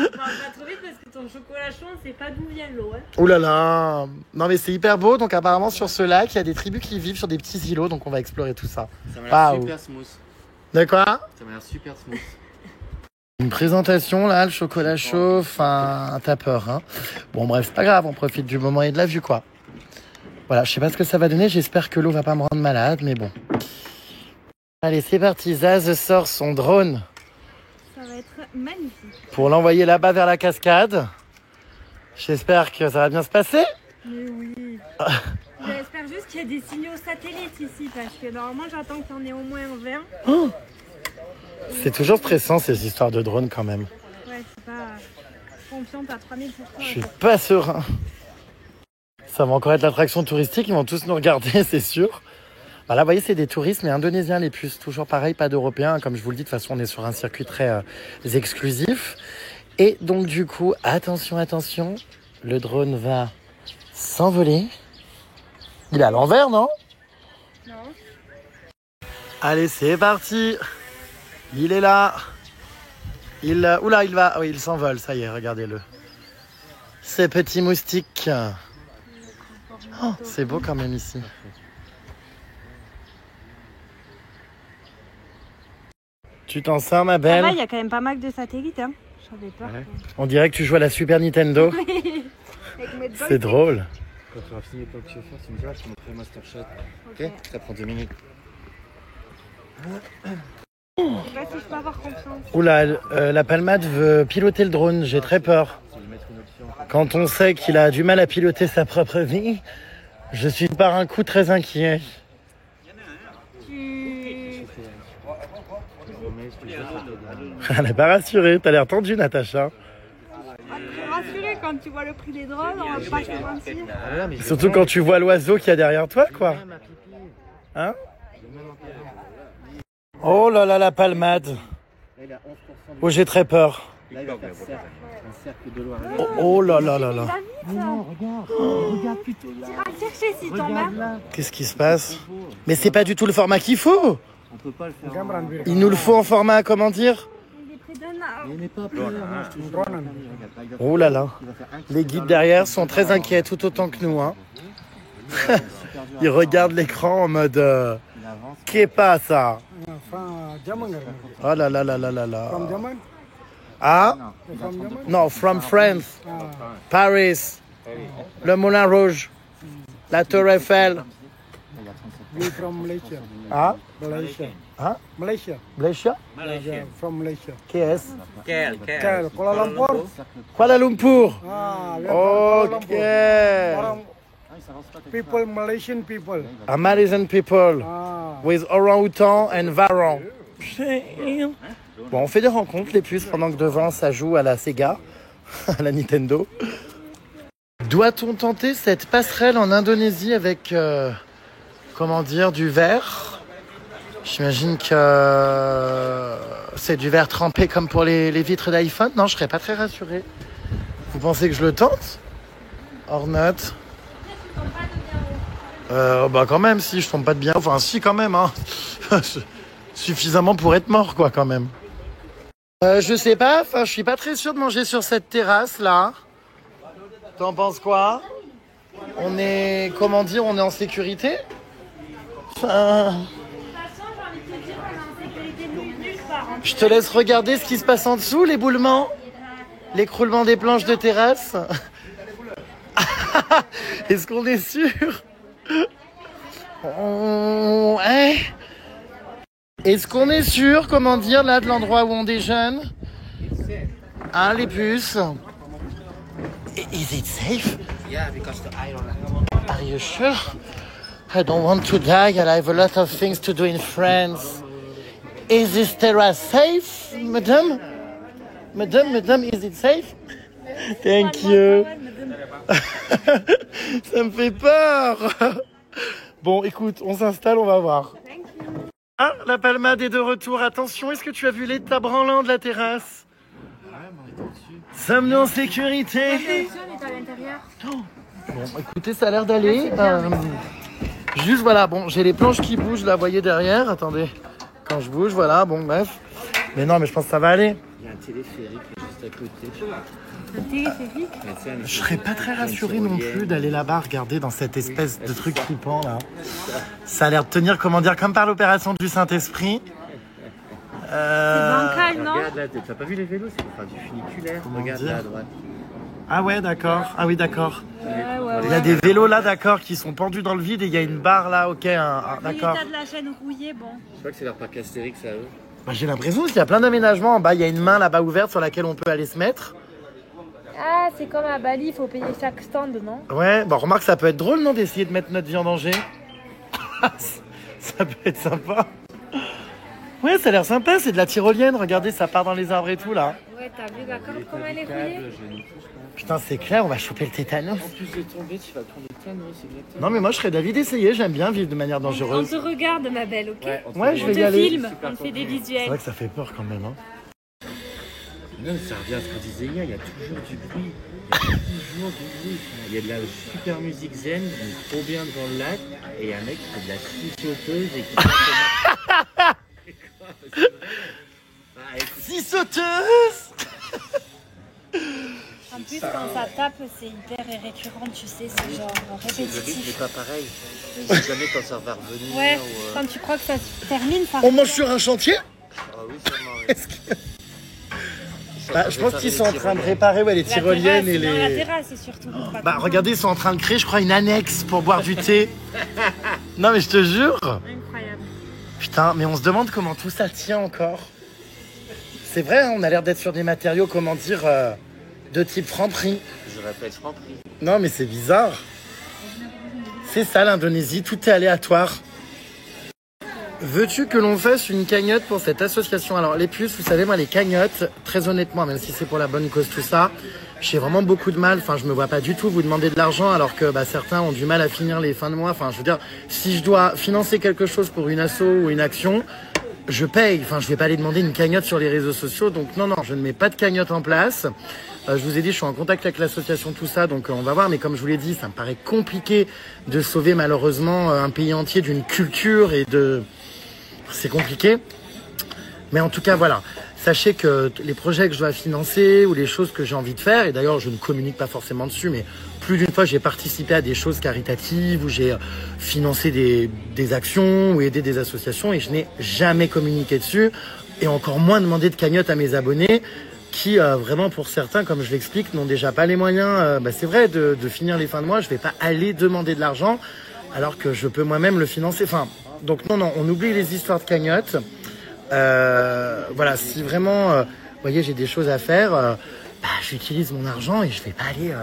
trop vite parce que ton chocolat chaud, on sait pas d'où vient l'eau. Hein. Ouh là là. Non mais c'est hyper beau. Donc apparemment sur ce lac, il y a des tribus qui vivent sur des petits îlots. Donc on va explorer tout ça. Ça m'a l'air Waouh. super smooth. D'accord? Ça m'a l'air super smooth. Une présentation là, le chocolat chaud, enfin t'as peur, hein. Bon bref, c'est pas grave, on profite du moment et de la vue quoi. Voilà, je sais pas ce que ça va donner, j'espère que l'eau va pas me rendre malade, mais bon. Allez, c'est parti, Zaz sort son drone Ça va être magnifique. pour l'envoyer là-bas vers la cascade. J'espère que ça va bien se passer. Mais oui. J'espère juste qu'il y a des signaux satellites ici parce que normalement j'attends qu'il y en ait au moins 20. Oh, c'est toujours stressant ces histoires de drone quand même. Ouais, c'est pas confiante à 3000%. Je suis pas serein. Ça va encore être l'attraction touristique, ils vont tous nous regarder, c'est sûr. Bah là, vous voyez, c'est des touristes, mais indonésiens les puces. Toujours pareil, pas d'Européens. Comme je vous le dis, de toute façon, on est sur un circuit très exclusif. Et donc, du coup, attention, attention, le drone va s'envoler. Il est à l'envers, non? Non. Allez, c'est parti. Il est là. Oula, il va... Oui, il s'envole, ça y est, regardez-le. Ces petits moustiques. Oh, c'est beau quand même ici. Tu t'en sors, ma Ça belle? va, il y a quand même pas mal de satellites. Hein. J'avais peur. Ouais. On dirait que tu joues à la Super Nintendo. Avec mes doigts. C'est drôle. Quand tu auras fini ton chauffeur, tu me diras, je te montrerai Master Shot. Ok. Ça prend 2 minutes. Je sais pas si je peux avoir confiance. Oula, la palmade veut piloter le drone. J'ai très peur. Tu lui mettre une option. Quand on sait qu'il a du mal à piloter sa propre vie, je suis par un coup très inquiet. Elle n'est pas rassurée. T'as l'air tendue, Natacha. Très rassuré quand tu vois le prix des drones, on va pas se mentir. Surtout quand tu vois l'oiseau qu'il y a derrière toi, quoi. Hein? Oh là là, la palmade. Oh, j'ai très peur. Là, il va faire un cercle de Loire. Oh, oh là là là là. Non, regarde plutôt là. Tu vas chercher si ton Regarde mère. là. Qu'est-ce qui se passe? Mais c'est pas du tout le format qu'il faut. On peut pas le faire. Il nous le faut en format, comment dire? Il est près d'un arbre. Il n'est pas peur. Non, je te jure. Regarde, là, Oh là là. il va faire un Les guides derrière sont très inquiets, tout autant que nous, hein. Ils regardent l'écran en mode Il avance. qu'est pas ça? From German. Oh là là là là là là. From German? Ah? From German? Non, from France, Paris, le Moulin Rouge, la Tour Eiffel. We from Malaysia. Ah? Malaysia. Hein? Malaysia. Malaysia? Yeah, from Malaysia. Qui est-ce? Kuala Lumpur. Kuala Lumpur. Ah, we are from Ok. Kuala Lumpur. From people, Malaysian people. Amazing people Ah. with orang-outan and varan. Bon, on fait des rencontres les puces pendant que devant ça joue à la Sega, à la Nintendo. Doit-on tenter cette passerelle en Indonésie avec, comment dire, du verre? J'imagine que c'est du verre trempé comme pour les vitres d'iPhone. Non, je serais pas très rassuré. Vous pensez que je le tente? Hors note. Bah quand même, si je tombe pas de bien. Enfin, si quand même, hein. Suffisamment pour être mort, quoi, quand même. Je sais pas, enfin, je suis pas très sûr de manger sur cette terrasse, là. T'en penses quoi? On est, comment dire, on est en sécurité? Enfin, De toute façon, j'ai envie de te dire qu'on est en sécurité nulle part. je te laisse regarder ce qui se passe en dessous, l'éboulement, l'écroulement des planches de terrasse. Est-ce qu'on est sûr? Hein? Est-ce qu'on est sûr, comment dire, là, de l'endroit où on déjeune? Ah, les puces. Is it safe? Yeah, because the iron. Are you sure? I don't want to die and I have a lot of things to do in France. Is this terrace safe, madame? Madame, is it safe? Thank you. Ça me fait peur. Bon, écoute, on s'installe, on va voir. Ah, la palmade est de retour. Attention, est-ce que tu as vu l'état branlant de la terrasse? Sommes-nous en sécurité? Bon, écoutez, ça a l'air d'aller. Juste, voilà, bon, j'ai les planches qui bougent, là, vous voyez derrière. Attendez, quand je bouge, voilà, bon, bref. Mais non, mais je pense que ça va aller. Il y a un téléphérique juste à côté. Un téléphérique? Je serais pas très rassuré non plus d'aller là-bas regarder dans cette espèce de truc flippant, là. Ça a l'air de tenir, comment dire, comme par l'opération du Saint-Esprit. C'est bancal, non? Regarde là, t'as pas vu les vélos? C'est pour faire du funiculaire. Regarde là à droite. Ah ouais, d'accord. Ah oui, d'accord. Ouais. Il y a des vélos là, d'accord, qui sont pendus dans le vide et il y a une barre là, ok, d'accord. L'état de la chaîne rouillée, bon. Je crois que c'est leur parc Astérix à eux. Bah, j'ai l'impression qu'il y a plein d'aménagements en bas. Il y a une main là-bas ouverte sur laquelle on peut aller se mettre. Ah, c'est comme à Bali, il faut payer chaque stand, non? Ouais, bon, remarque, ça peut être drôle, non, d'essayer de mettre notre vie en danger. Ça peut être sympa. Ouais, ça a l'air sympa, c'est de la tyrolienne. Regardez, ça part dans les arbres et tout là. Ouais, t'as vu la corde, comment elle est rouillée? Putain, c'est clair, on va choper le tétanos. En plus de tomber, tu vas prendre le tétanos, exactement. Non, mais moi, je serais d'avis d'essayer. J'aime bien vivre de manière On dangereuse. te regarde, ma belle, ok? Ouais, je On vais y te aller. filme, on te fait des C'est visuels. vrai que ça fait peur quand même. Hein. Non, ça revient à ce qu'on disait hier, il y a toujours du bruit. Il y a de la super musique zen, donc trop bien devant le lac, et un mec qui fait de la scie sauteuse et qui Scie sauteuse. En plus, quand ça tape, c'est hyper récurrent, tu sais, c'est genre le rythme répétitif. n'est pas pareil. Je sais jamais quand ça va revenir. Ouais, ou, quand tu crois que ça se termine, ça On mange sur un chantier? Ah oui, sûrement, oui. Je pense qu'ils sont en train de réparer les tyroliennes et La les... terrasse, c'est surtout. Bah regardez, ils sont en train de créer, je crois, une annexe pour boire du thé. Non mais je te jure. Incroyable. Putain, mais on se demande comment tout ça tient encore. C'est vrai, hein, on a l'air d'être sur des matériaux, comment dire, de type Franprix. Je répète Franprix. Non mais c'est bizarre. C'est ça l'Indonésie, tout est aléatoire. Veux-tu que l'on fasse une cagnotte pour cette association? Alors les puces, vous savez, moi les cagnottes, très honnêtement, même si c'est pour la bonne cause tout ça, j'ai vraiment beaucoup de mal. Enfin, je me vois pas du tout vous demander de l'argent alors que certains ont du mal à finir les fins de mois. Enfin, je veux dire, si je dois financer quelque chose pour une asso ou une action, je paye. Enfin, je vais pas aller demander une cagnotte sur les réseaux sociaux. Donc non, je ne mets pas de cagnotte en place. Je vous ai dit, je suis en contact avec l'association, tout ça, donc on va voir. Mais comme je vous l'ai dit, ça me paraît compliqué de sauver malheureusement un pays entier d'une culture et de... C'est compliqué. Mais en tout cas, voilà. Sachez que les projets que je dois financer ou les choses que j'ai envie de faire, et d'ailleurs je ne communique pas forcément dessus, mais plus d'une fois j'ai participé à des choses caritatives où j'ai financé des actions ou aidé des associations et je n'ai jamais communiqué dessus et encore moins demandé de cagnotte à mes abonnés qui vraiment pour certains, comme je l'explique, n'ont déjà pas les moyens, c'est vrai, de finir les fins de mois. Je ne vais pas aller demander de l'argent alors que je peux moi-même le financer. Enfin, donc non, on oublie les histoires de cagnotte. Voilà, si vraiment, vous voyez, j'ai des choses à faire, j'utilise mon argent et je vais pas aller,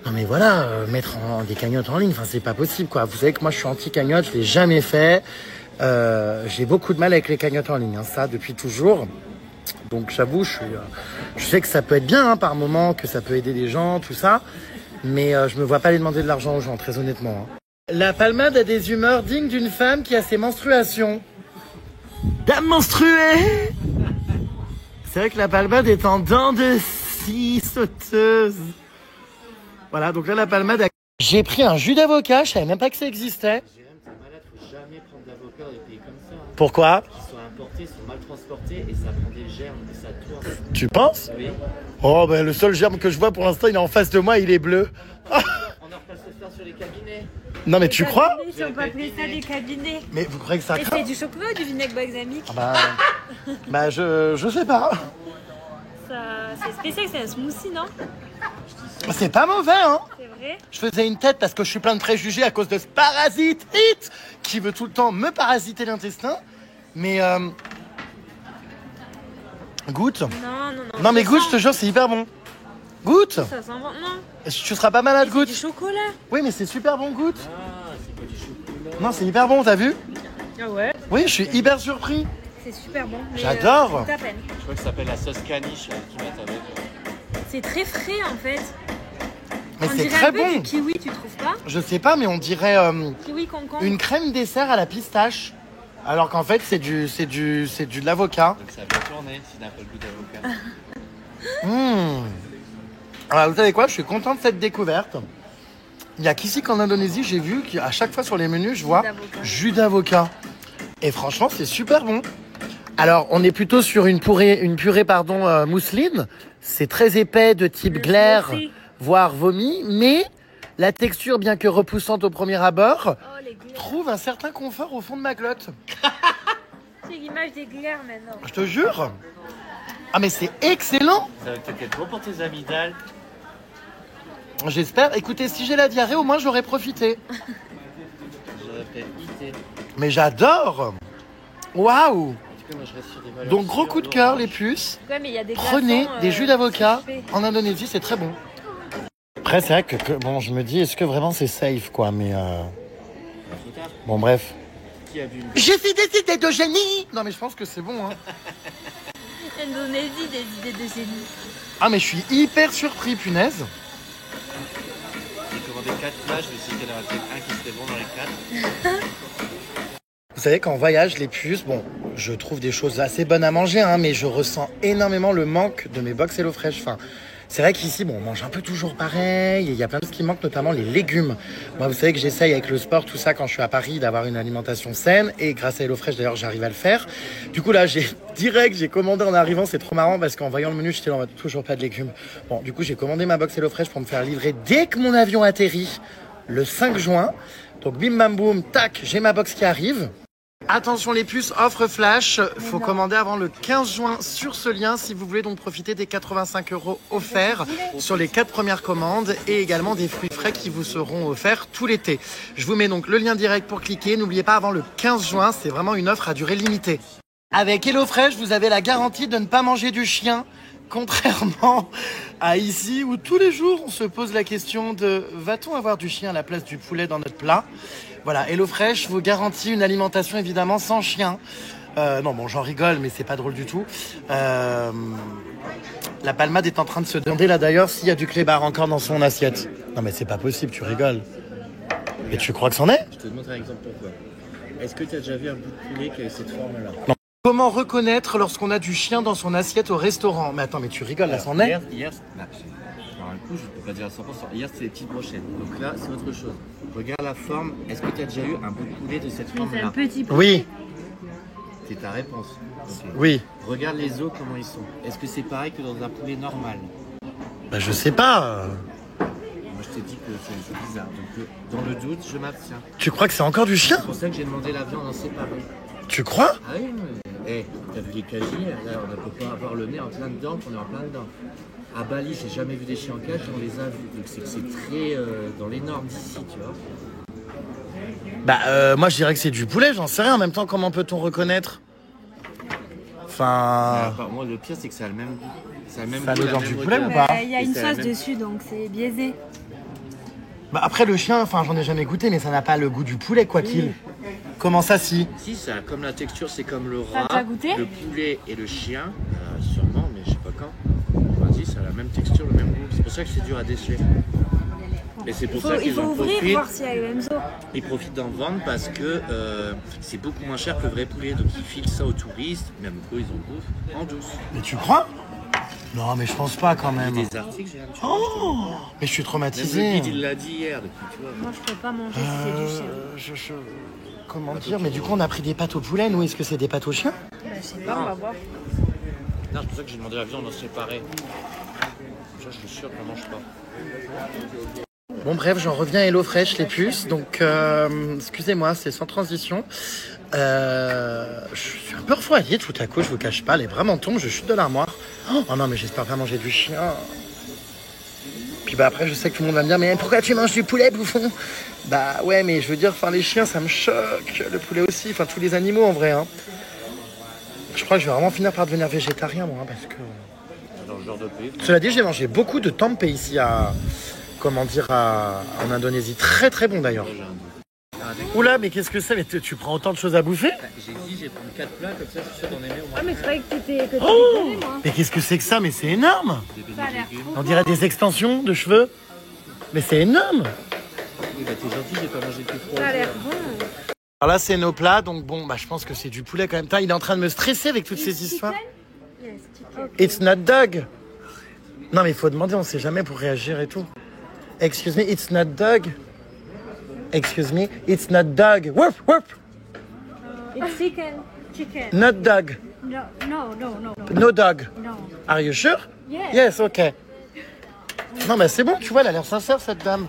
non mais voilà, mettre des cagnottes en ligne. Enfin, c'est pas possible, quoi. Vous savez que moi, je suis anti-cagnotte, je l'ai jamais fait. J'ai beaucoup de mal avec les cagnottes en ligne, hein, ça depuis toujours. Donc j'avoue, je sais que ça peut être bien par moment, que ça peut aider les gens, tout ça, mais je me vois pas aller demander de l'argent aux gens, très honnêtement. Hein. La palmade a des humeurs dignes d'une femme qui a ses menstruations. Dame menstruée. C'est vrai que la palmade est en dents de scie sauteuse. Voilà, donc là la palmade a... J'ai pris un jus d'avocat, je savais même pas que ça existait. Jérôme, t'es malade, faut jamais prendre l'avocat dans les pays comme ça. Hein. Pourquoi? Ils sont importés, ils sont mal transportés et ça prend des germes et ça tourne. Tu penses? Oui. Oh le seul germe que je vois pour l'instant, il est en face de moi, il est bleu. On a pas se faire sur les cabinets. Non mais tu crois? Si on peut appeler ça des cabinets. Mais vous croyez que ça Et craint? c'est du chocolat ou du vinaigre balsamique? Je sais pas. C'est spécial, c'est un smoothie, non? C'est pas mauvais, hein? C'est vrai? Je faisais une tête parce que je suis plein de préjugés à cause de ce parasite qui veut tout le temps me parasiter l'intestin. Mais goûte. Non. Non mais goûte, je te jure, c'est hyper bon. Goûte. Ça sent bon. Non. Tu seras pas malade, Du goûte. chocolat. Oui, mais c'est super bon, goûte. Ah, c'est pas du chocolat. Non, c'est hyper bon, t'as vu? Ah ouais. Oui, je suis hyper surpris. C'est super bon. mais, J'adore. c'est à peine. Je crois que ça s'appelle la sauce caniche qu'ils mettent avec. C'est très frais en fait. Mais On c'est dirait très un peu bon. du kiwi, tu trouves pas? Je sais pas, mais on dirait Kiwi concombre. une crème dessert à la pistache. Alors qu'en fait, c'est de l'avocat. Donc ça a bien tourné s'il n'a pas le goût d'avocat. Alors, vous savez quoi? Je suis content de cette découverte. Il y a qu'ici qu'en Indonésie, j'ai vu qu'à chaque fois sur les menus, je vois d'avocat. jus d'avocat. Et franchement, c'est super bon. Alors, on est plutôt sur une purée mousseline. C'est très épais, de type Le glaire, smoothie. voire vomi. Mais la texture, bien que repoussante au premier abord, Oh les glaires. trouve un certain confort au fond de ma glotte. C'est l'image des glaires maintenant. Je te jure. Ah, mais c'est excellent. Ça va peut-être être bon pour tes amygdales. J'espère. Écoutez, si j'ai la diarrhée, au moins j'aurais profité. J'aurais peut-être quitté. Mais j'adore. Waouh. En tout cas, moi je reste sur des valeurs. Donc, gros sûres coup de de cœur, orange. les puces. Ouais, mais il y a des Prenez glaçons, des jus d'avocat sucrés. en Indonésie, c'est très bon. Après, c'est vrai que bon, je me dis, est-ce que vraiment c'est safe, quoi, mais Trop tard. bon, bref. Qui a bu une J'ai fait des idées de génie. Non, mais je pense que c'est bon, hein. Indonésie, des idées de génie. Ah, mais je suis hyper surpris, punaise. J'ai commandé 4 plats, je me suis dit qu'il y en aurait peut-être un qui serait bon dans les 4. Vous savez qu'en voyage, les puces, bon, je trouve des choses assez bonnes à manger, hein, mais je ressens énormément le manque de mes box HelloFresh. Enfin, c'est vrai qu'ici, bon, on mange un peu toujours pareil. Il y a plein de choses qui manquent, notamment les légumes. Moi, vous savez que j'essaye avec le sport, tout ça, quand je suis à Paris, d'avoir une alimentation saine. Et grâce à HelloFresh, d'ailleurs, j'arrive à le faire. Du coup, là, j'ai commandé en arrivant. C'est trop marrant parce qu'en voyant le menu, j'étais là, on va toujours pas de légumes. Bon, du coup, j'ai commandé ma box HelloFresh pour me faire livrer dès que mon avion atterrit le 5 juin. Donc, bim bam boum, tac, j'ai ma box qui arrive. Attention les puces, offre flash, faut commander avant le 15 juin sur ce lien si vous voulez donc profiter des 85 € offerts sur les 4 premières commandes et également des fruits frais qui vous seront offerts tout l'été. Je vous mets donc le lien direct pour cliquer, n'oubliez pas avant le 15 juin, c'est vraiment une offre à durée limitée. Avec HelloFresh, vous avez la garantie de ne pas manger du chien, contrairement à ici où tous les jours on se pose la question de va-t-on avoir du chien à la place du poulet dans notre plat? Voilà, HelloFresh vous garantit une alimentation évidemment sans chien. Non, bon, j'en rigole, mais c'est pas drôle du tout. La palmade est en train de se demander là d'ailleurs s'il y a du clébard encore dans son assiette. Non, mais c'est pas possible, tu rigoles. Et tu crois que c'en est? Je te montre un exemple pourquoi. Est-ce que tu as déjà vu un bout de poulet qui a cette forme-là? Comment reconnaître lorsqu'on a du chien dans son assiette au restaurant? Mais attends, mais tu rigoles, là, c'en est? Hier, alors, un coup, je peux pas dire à 100%. Hier, c'était les petites brochettes. Donc là, c'est autre chose. Regarde la forme. Est-ce que tu as déjà eu un bout de poulet de cette C'est forme-là? un petit peu. Oui, C'est ta réponse. Ok. oui. Regarde les os, comment ils sont. Est-ce que c'est pareil que dans un poulet normal? Bah, je sais pas. Moi, je t'ai dit que c'est bizarre. Donc, dans le doute, je m'abstiens. Tu crois que c'est encore du chien? C'est pour ça que j'ai demandé la viande en séparé. Tu crois? Ah oui, mais... t'as vu les cagiers? Là, on ne peut pas avoir le nez en plein dedans, on est en plein dedans. À Bali, j'ai jamais vu des chiens en cage, on les a vus. Donc c'est très dans les normes d'ici, tu vois. Bah, moi, je dirais que c'est du poulet, j'en sais rien. En même temps, comment peut-on reconnaître? Enfin... Moi, le pire, c'est que ça a le même goût. Ça a le même Ça a goût, la l'odeur même du odeur. poulet ou pas? Il y a Et une c'est la sauce même- dessus, donc c'est biaisé. Bah, après, le chien, enfin, j'en ai jamais goûté, mais ça n'a pas le goût du poulet, quoi qu'il. Comment ça, si? Si, ça a comme la texture, c'est comme le T'as rat, déjà goûté? le poulet et le chien. Sûrement, mais je sais pas quand. Vas-y, ça a la même texture, le même goût. C'est pour ça que c'est dur à déceler. Et c'est pour ça Il qu'ils faut en ouvrir, profitent. voir s'il y a les mêmes os. Ils profitent d'en vendre parce que c'est beaucoup moins cher que le vrai poulet. Donc ils filent ça aux touristes, même eux ils en bouffent, en douce. Mais tu crois? Non, mais je pense pas quand Il y a même. des articles, j'ai un petit Mais je suis Même traumatisé. le guide, il l'a dit hier, depuis, tu vois. Moi, je peux pas manger si c'est du chien. Comment dire? Mais du coup, on a pris des pâtes au poulet, nous. Est-ce que c'est des pâtes au chien? Bah, je sais pas, on va voir. Non, c'est pour ça que j'ai demandé la viande en séparé. Ça, je suis sûr qu'on ne mange pas. Bon, bref, j'en reviens à HelloFresh, les puces. Donc, excusez-moi, c'est sans transition. Je suis un peu refroidi tout à coup, je vous cache pas. Elle est vraiment tombe, je chute de l'armoire. Oh non, mais j'espère pas manger du chien. Puis bah après, je sais que tout le monde va me dire, mais pourquoi tu manges du poulet, bouffon? Bah ouais, mais je veux dire, enfin les chiens, ça me choque. Le poulet aussi, enfin tous les animaux en vrai. Hein. Je crois que je vais vraiment finir par devenir végétarien, moi, parce que... Dans ce genre de pays. Cela dit, j'ai mangé beaucoup de tempeh ici en Indonésie. Très très bon d'ailleurs. Oula, mais qu'est-ce que c'est? Mais tu prends autant de choses à bouffer? J'ai dit, j'ai pris 4 plats, comme ça, je suis sûr d'en aimer au moins. Ah, mais je croyais que t'étais Oh désolée, moi. Mais qu'est-ce que c'est que ça? Mais c'est énorme! Ça a l'air trop On dirait des extensions de cheveux. Mais c'est énorme! Oui, bah t'es gentil, j'ai pas mangé que 3. Ça a l'air bon. Alors là, c'est nos plats, donc bon, bah je pense que c'est du poulet quand même. Putain, il est en train de me stresser avec toutes ces histoires. Yes, chicken. It's not dog. Non, mais il faut demander, on sait jamais pour réagir et tout. Excuse me, it's not dog. Excuse me, it's not dog. Whoop, whoop. It's chicken. Chicken. Not dog. No, no, no, no. No dog. No. Are you sure? Yes. Yes, ok. Non, mais c'est bon, tu vois, elle a l'air sincère, cette dame.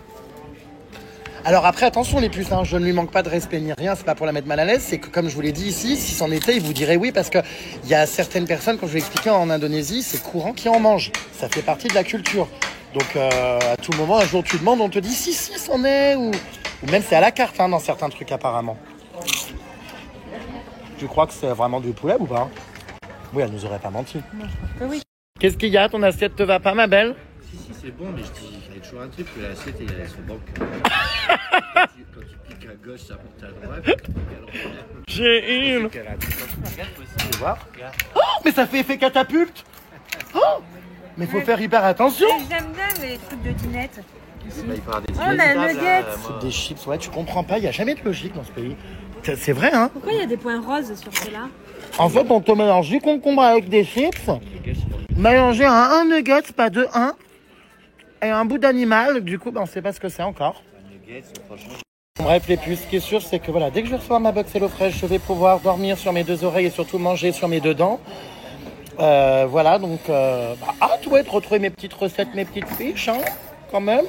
Alors après, attention les puces, hein, je ne lui manque pas de respect ni rien, c'est pas pour la mettre mal à l'aise, c'est que comme je vous l'ai dit ici, si c'en était, il vous dirait oui, parce qu'il y a certaines personnes, comme je vous l'ai expliqué en Indonésie, c'est courant qui en mangent. Ça fait partie de la culture. Donc à tout moment, un jour tu demandes, on te dit si, c'en est, ou même c'est à la carte hein, dans certains trucs apparemment. Tu crois que c'est vraiment du poulet ou pas? Oui, elle nous aurait pas menti. Moi, je pense que oui. Qu'est-ce qu'il y a? Ton assiette te va pas, ma belle? Si, c'est bon, mais je dis, il fallait toujours un truc, que l'assiette, il a son banque. Quand tu piques à gauche, ça porte à droite. J'ai une. Tu voir. Oh, mais ça fait effet catapulte. Oh, mais faut faire hyper attention. J'aime bien les trucs de dinette. Bah, il faudra des Oh, on a un nugget. Des chips, ouais, tu comprends pas, il n'y a jamais de logique dans ce pays. C'est vrai, hein? Pourquoi il y a des points roses sur ceux-là? En fait, on te mélange du concombre avec des chips, mélanger un nugget, pas de un, et un bout d'animal, du coup, ben, on sait pas ce que c'est encore. Bref, les puces, ce qui est sûr, c'est que voilà, dès que je reçois ma box HelloFresh, je vais pouvoir dormir sur mes 2 oreilles et surtout manger sur mes 2 dents. Voilà, donc, hâte, ouais, de retrouver mes petites recettes, mes petites fiches, hein, quand même.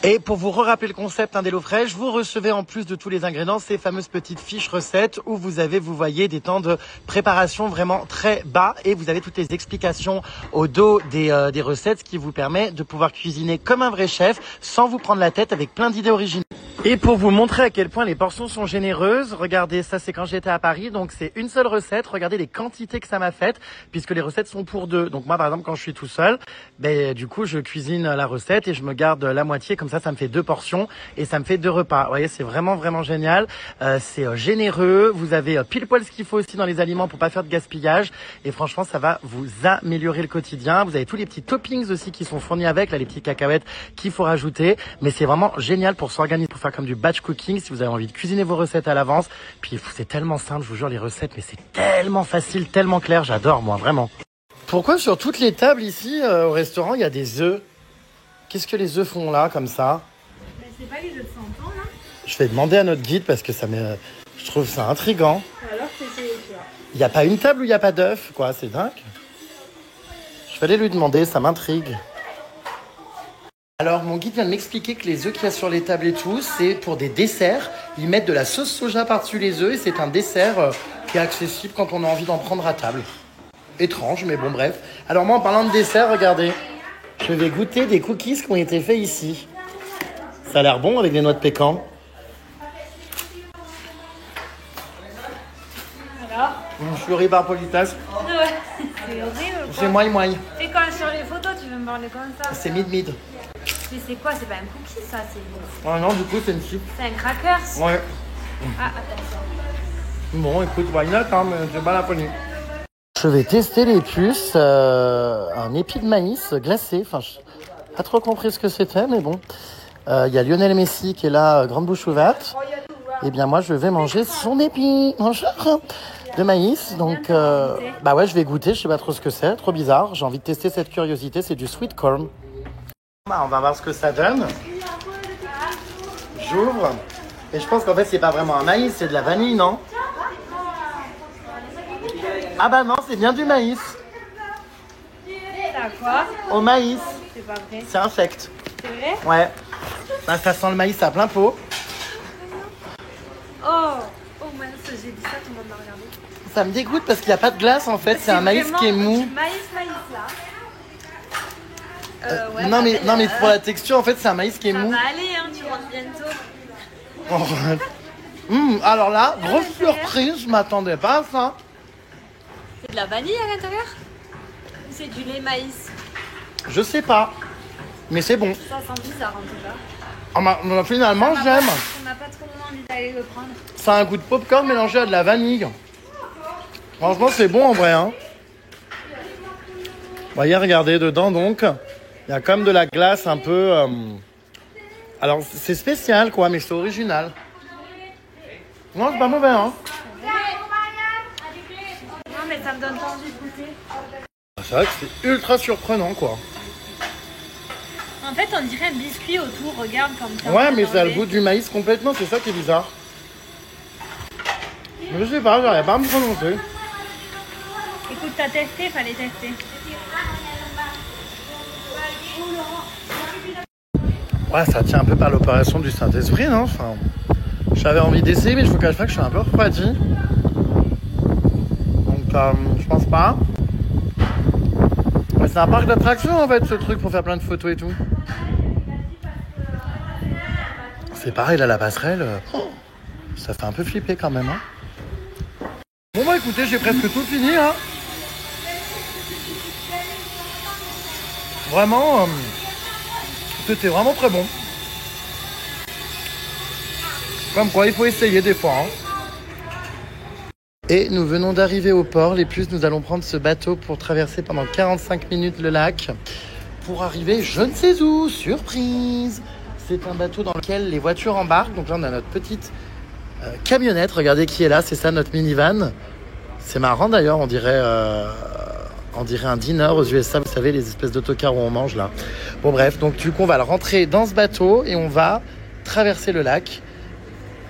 Et pour vous rappeler le concept d'HelloFresh, vous recevez en plus de tous les ingrédients ces fameuses petites fiches recettes où vous avez, vous voyez, des temps de préparation vraiment très bas et vous avez toutes les explications au dos des recettes, ce qui vous permet de pouvoir cuisiner comme un vrai chef sans vous prendre la tête avec plein d'idées originales. Et pour vous montrer à quel point les portions sont généreuses, regardez, ça c'est quand j'étais à Paris, donc c'est une seule recette, regardez les quantités que ça m'a faites, puisque les recettes sont pour 2. Donc moi par exemple quand je suis tout seul, ben, du coup je cuisine la recette et je me garde la moitié, comme ça me fait 2 portions et ça me fait 2 repas. Vous voyez, c'est vraiment vraiment génial, c'est généreux, vous avez pile poil ce qu'il faut aussi dans les aliments pour pas faire de gaspillage et franchement ça va vous améliorer le quotidien. Vous avez tous les petits toppings aussi qui sont fournis avec, là les petits cacahuètes qu'il faut rajouter, mais c'est vraiment génial pour s'organiser, pour faire comme du batch cooking si vous avez envie de cuisiner vos recettes à l'avance. Puis c'est tellement simple, je vous jure, les recettes, mais c'est tellement facile, tellement clair, j'adore moi, vraiment. Pourquoi sur toutes les tables ici au restaurant il y a des œufs? Qu'est-ce que les œufs font là, comme ça? C'est pas les œufs de 100 ans là? Je vais demander à notre guide parce que je trouve ça intriguant. Alors c'est celui-là. Il n'y a pas une table où il n'y a pas d'œufs, quoi, c'est dingue. Je vais aller lui demander, ça m'intrigue. Alors, mon guide vient de m'expliquer que les œufs qu'il y a sur les tables et tout, c'est pour des desserts. Ils mettent de la sauce soja par-dessus les œufs et c'est un dessert qui est accessible quand on a envie d'en prendre à table. Étrange, mais bon, bref. Alors moi, en parlant de dessert, regardez. Je vais goûter des cookies qui ont été faits ici. Ça a l'air bon avec des noix de pécan. Alors? Floribarpolitas. Ouais, c'est horrible C'est quoi. moille-moille. Et quand sur les photos, tu veux me parler comme ça? C'est mid-mid. Mais c'est quoi? C'est pas un cookie ça, c'est Oh non, du coup, c'est une chip. un crackers. Ouais. Ah, attends. Bon, écoute, why not, hein, mais j'ai pas la folie. Je vais tester les puces, un épi de maïs glacé. Enfin, je n'ai pas trop compris ce que c'était, mais bon. Il y a Lionel Messi qui est là, grande bouche ouverte. Eh bien, moi, je vais manger son épi de maïs. Donc, bah ouais, je vais goûter. Je sais pas trop ce que c'est, trop bizarre. J'ai envie de tester cette curiosité. C'est du sweet corn. Bah, on va voir ce que ça donne. J'ouvre. Et je pense qu'en fait, c'est pas vraiment un maïs, c'est de la vanille, non? Ah bah non, c'est bien du maïs. T'as quoi? Au maïs. C'est pas vrai. C'est infect. C'est vrai? Ouais. Bah, ça sent le maïs à plein pot. Oh, mince, j'ai dit ça, tout le monde m'a regardé. Ça me dégoûte parce qu'il n'y a pas de glace en fait. C'est un maïs qui est mou. Maïs là. Ouais, non mais pour la texture en fait c'est un maïs qui est ça mou. va aller, hein, tu rentres bientôt. Alors là, grosse surprise, je m'attendais pas à ça. C'est de la vanille à l'intérieur? Ou c'est du lait maïs? Je sais pas, mais c'est bon. Ça sent bizarre en tout cas. Finalement, Ça j'aime. m'a pas trop envie d'aller le prendre. Ça a un goût de popcorn mélangé à de la vanille. Franchement, c'est bon en vrai. Hein. Voyez, regardez dedans donc. Il y a comme de la glace un peu. Alors, c'est spécial quoi, mais c'est original. Non, c'est pas mauvais. Hein. Non, mais ça me donne pas envie de goûter. C'est vrai que c'est ultra surprenant quoi. En fait, on dirait un biscuit autour. Regarde comme ça. Ouais, mais ça a le goût du maïs complètement. C'est ça qui est bizarre. Je sais pas, j'arrive pas à me prononcer. Écoute, t'as testé, fallait tester. Ouais, ça tient un peu par l'opération du Saint-Esprit, non? Enfin, j'avais envie d'essayer, mais je vous cache pas que je suis un peu refroidi. Donc, je pense pas. Mais c'est un parc d'attractions, en fait, ce truc, pour faire plein de photos et tout. C'est pareil, là, la passerelle, ça fait un peu flipper quand même, hein. Bon, bah, écoutez, j'ai presque tout fini, hein. Vraiment, c'était vraiment très bon. Comme quoi, il faut essayer des fois. Hein. Et nous venons d'arriver au port. Les puces, nous allons prendre ce bateau pour traverser pendant 45 minutes le lac. Pour arriver je ne sais où. Surprise! C'est un bateau dans lequel les voitures embarquent. Donc là, on a notre petite camionnette. Regardez qui est là. C'est ça, notre minivan. C'est marrant d'ailleurs. On dirait un dîner aux USA. Vous savez, les espèces d'autocars où on mange là. Bon bref, donc du coup, on va le rentrer dans ce bateau et on va traverser le lac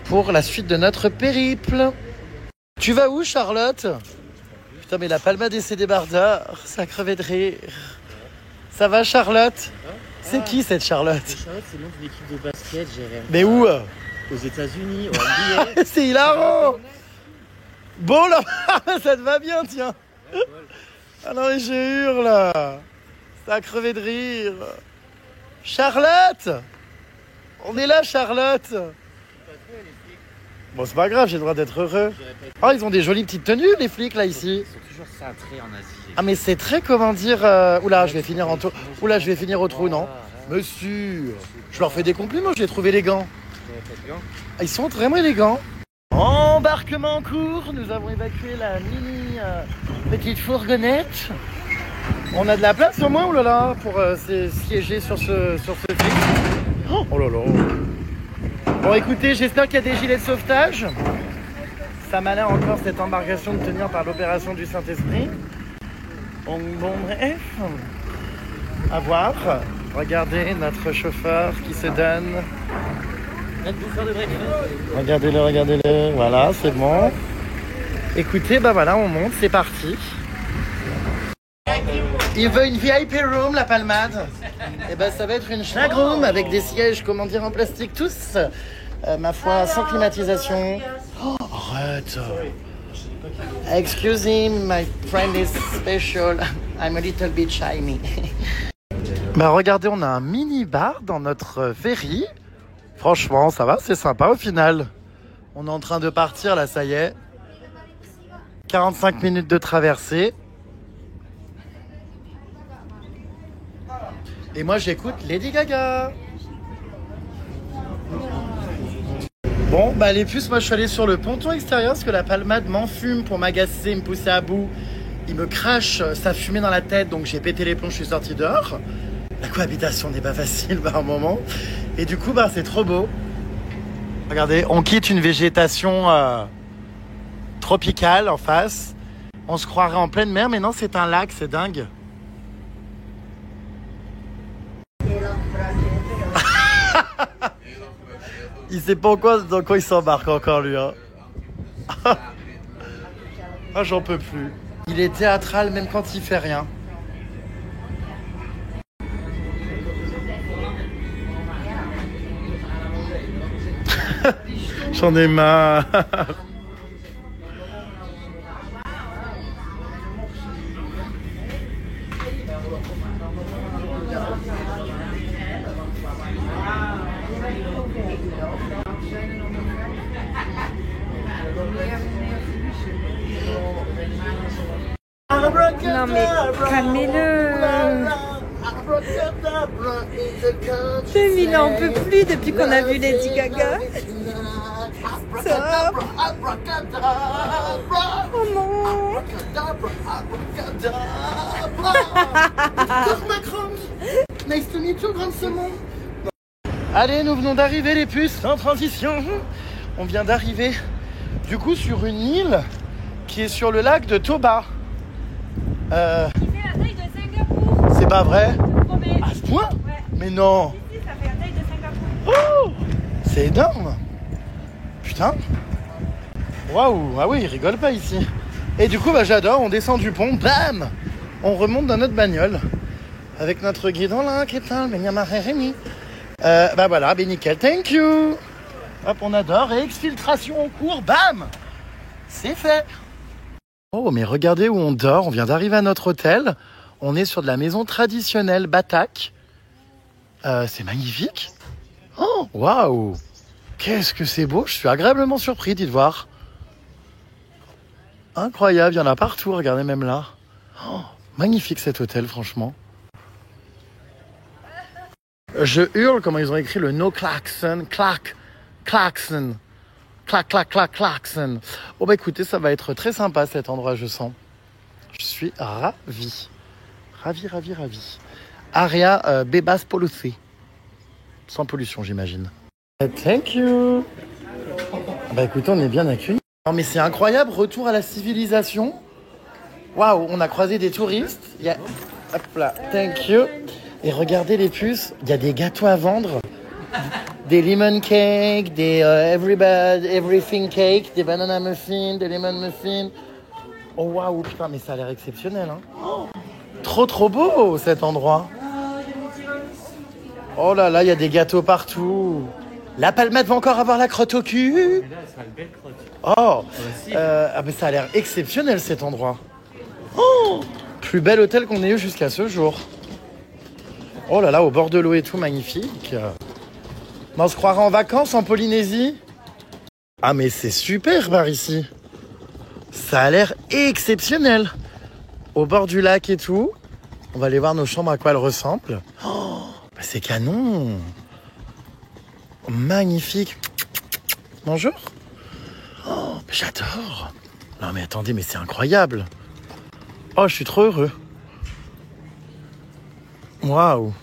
pour la suite de notre périple. Tu vas où, Charlotte? Putain, mais la palmade et ses débardeurs, ça crevait de rire. Ça va, Charlotte? C'est qui cette Charlotte? Charlotte, c'est le nom d'une équipe de basket, Jérém. Mais où? Aux États-Unis, au NBA. C'est hilarant. Bon là, ça te va bien, tiens. Ah non, mais je hurle. Ça a crevé de rire. Charlotte! On est là, Charlotte! Bon, c'est pas grave, j'ai le droit d'être heureux. Oh, ils ont des jolies petites tenues, les flics, là, ici. Ils sont toujours cintrés en Asie. Ah, mais c'est très, comment dire... Oula, je vais finir en trou. Oula, je vais finir au trou, non? Monsieur, je leur fais des compliments, je les trouve élégants. Ah, ils sont vraiment élégants. Embarquement en cours, nous avons évacué la mini petite fourgonnette. On a de la place au moins, oh là là, pour siéger sur ce flic. Oh là là. Bon écoutez, j'espère qu'il y a des gilets de sauvetage. Ça m'a l'air encore cette embarcation de tenir par l'opération du Saint-Esprit. Bon bref, à voir. Regardez notre chauffeur qui se donne. Notre bouffeur de breakfast. Regardez-le, voilà, c'est bon. Écoutez, bah voilà, on monte, c'est parti. Il veut une VIP room, la Palmade. Et ben ça va être une shag room avec des sièges, comment dire, en plastique tous. Ma foi, sans climatisation. Oh, arrête. Excuse me, my friend is special. I'm a little bit shy, me. Bah regardez, on a un mini bar dans notre ferry. Franchement, ça va, c'est sympa au final. On est en train de partir, là, ça y est. 45 minutes de traversée. Et moi, j'écoute Lady Gaga. Bon, bah les puces, moi, je suis allé sur le ponton extérieur parce que la palmade m'enfume pour m'agacer, me pousser à bout. Il me crache sa fumée dans la tête, donc j'ai pété les plombs, je suis sorti dehors. La cohabitation n'est pas facile par moment. Et du coup, bah, c'est trop beau. Regardez, on quitte une végétation tropicale en face. On se croirait en pleine mer, mais non, c'est un lac, c'est dingue. Il sait pas dans quoi il s'embarque encore, lui. Hein. Ah, j'en peux plus. Il est théâtral même quand il fait rien. J'en ai marre. Non mais calmez-le. Il n'en peut plus depuis qu'on a vu Lady Gaga. Top. Oh non. Nice to meet you, grande saumon. Allez, nous venons d'arriver les puces, sans transition. On vient d'arriver du coup sur une île qui est sur le lac de Toba. Il fait la taille de Singapour. C'est pas vrai? Je te promets. À ce point? Ouais. Mais non. Si, ça fait la taille de Singapour. Oh, c'est énorme. Putain. Waouh. Ah oui, il rigole pas ici. Et du coup, bah, j'adore. On descend du pont. Bam. On remonte dans notre bagnole. Avec notre guidon là, qui est un Rémi. Bah voilà, ben nickel. Thank you. Hop, on adore. Et exfiltration en cours. Bam. C'est fait. Oh, mais regardez où on dort. On vient d'arriver à notre hôtel. On est sur de la maison traditionnelle Batak. C'est magnifique. Oh, waouh. Qu'est-ce que c'est beau. Je suis agréablement surpris, dites voir. Incroyable, il y en a partout. Regardez même là. Oh, magnifique cet hôtel, franchement. Je hurle comment ils ont écrit le no klaxon. Klaxon. Klaxon. Oh bah écoutez, ça va être très sympa cet endroit, je sens. Je suis ravi. Ravi. Area Bebas Pollution. Sans pollution, j'imagine. Thank you. Bah écoutez, on est bien accueillis. Non mais c'est incroyable, retour à la civilisation. Waouh, on a croisé des touristes. Hop là, thank you. Et regardez les puces, il y a des gâteaux à vendre. Des lemon cake, des everything cake, des banana muffins, des lemon muffins. Oh waouh, putain, mais ça a l'air exceptionnel. Hein. Oh, trop beau cet endroit. Oh là là, il y a des gâteaux partout. La palmette va encore avoir la crotte au cul. Oh, mais ça a l'air exceptionnel cet endroit. Oh, plus bel hôtel qu'on ait eu jusqu'à ce jour. Oh là là, au bord de l'eau et tout, magnifique. On se croirait en vacances en Polynésie. Ah mais c'est super par ici. Ça a l'air exceptionnel. Au bord du lac et tout. On va aller voir nos chambres à quoi elles ressemblent. Oh, bah c'est canon. Magnifique. Bonjour. Oh, j'adore. Non mais attendez, mais c'est incroyable. Oh, je suis trop heureux. Waouh.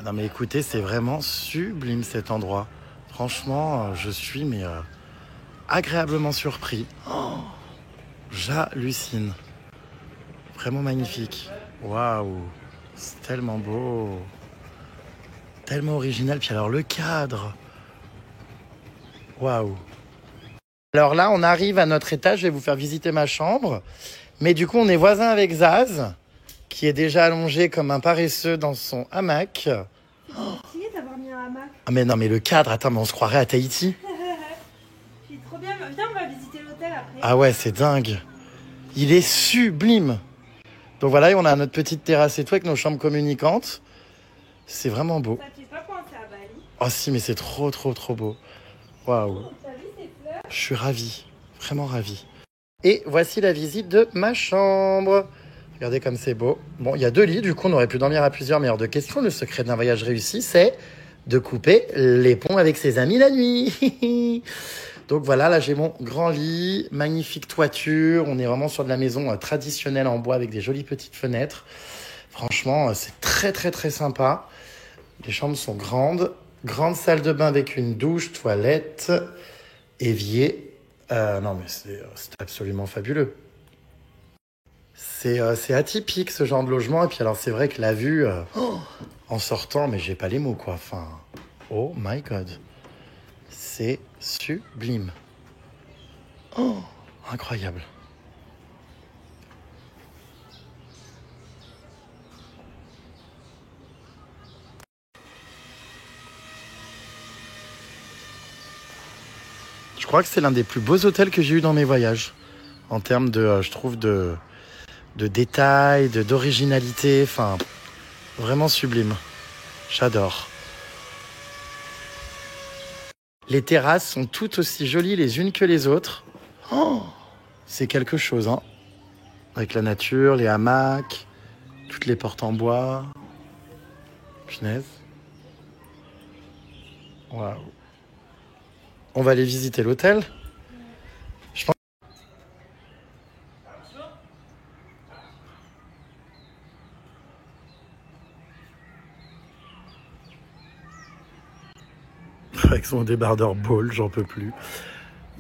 Non mais écoutez, c'est vraiment sublime cet endroit. Franchement, je suis agréablement surpris. Oh, j'hallucine. Vraiment magnifique. Waouh. C'est tellement beau. Tellement original. Puis alors le cadre. Waouh. Alors là, on arrive à notre étage. Je vais vous faire visiter ma chambre. Mais du coup, on est voisins avec Zaz, qui est déjà allongé comme un paresseux dans son hamac. Essayez d'avoir mis un hamac. Ah mais non, mais le cadre, attends, mais on se croirait à Tahiti. Je suis trop bien. Viens, on va visiter l'hôtel après. Ah ouais, c'est dingue. Il est sublime. Donc voilà, et on a notre petite terrasse et tout avec nos chambres communicantes. C'est vraiment beau. Ça te fait pas penser à Bali? Oh si, mais c'est trop beau. Waouh. T'as vu ces fleurs? Je suis ravi, vraiment ravi. Et voici la visite de ma chambre. Regardez comme c'est beau. Bon, il y a 2 lits, du coup on aurait pu dormir à plusieurs, mais hors de question. Le secret d'un voyage réussi, c'est de couper les ponts avec ses amis la nuit. Donc voilà, là j'ai mon grand lit, magnifique toiture. On est vraiment sur de la maison traditionnelle en bois avec des jolies petites fenêtres. Franchement, c'est très sympa. Les chambres sont grandes. Grande salle de bain avec une douche, toilette, évier. Non mais c'est absolument fabuleux. C'est atypique ce genre de logement. Et puis alors c'est vrai que la vue, en sortant, mais j'ai pas les mots quoi. Enfin, oh my god. C'est sublime. Oh, incroyable. Je crois que c'est l'un des plus beaux hôtels que j'ai eu dans mes voyages. En termes de, je trouve, de détails, d'originalité. Enfin, vraiment sublime. J'adore. Les terrasses sont toutes aussi jolies les unes que les autres. Oh, c'est quelque chose, hein. Avec la nature, les hamacs, toutes les portes en bois. Punaise. Waouh. On va aller visiter l'hôtel. Je pense... Avec son débardeur ball, j'en peux plus.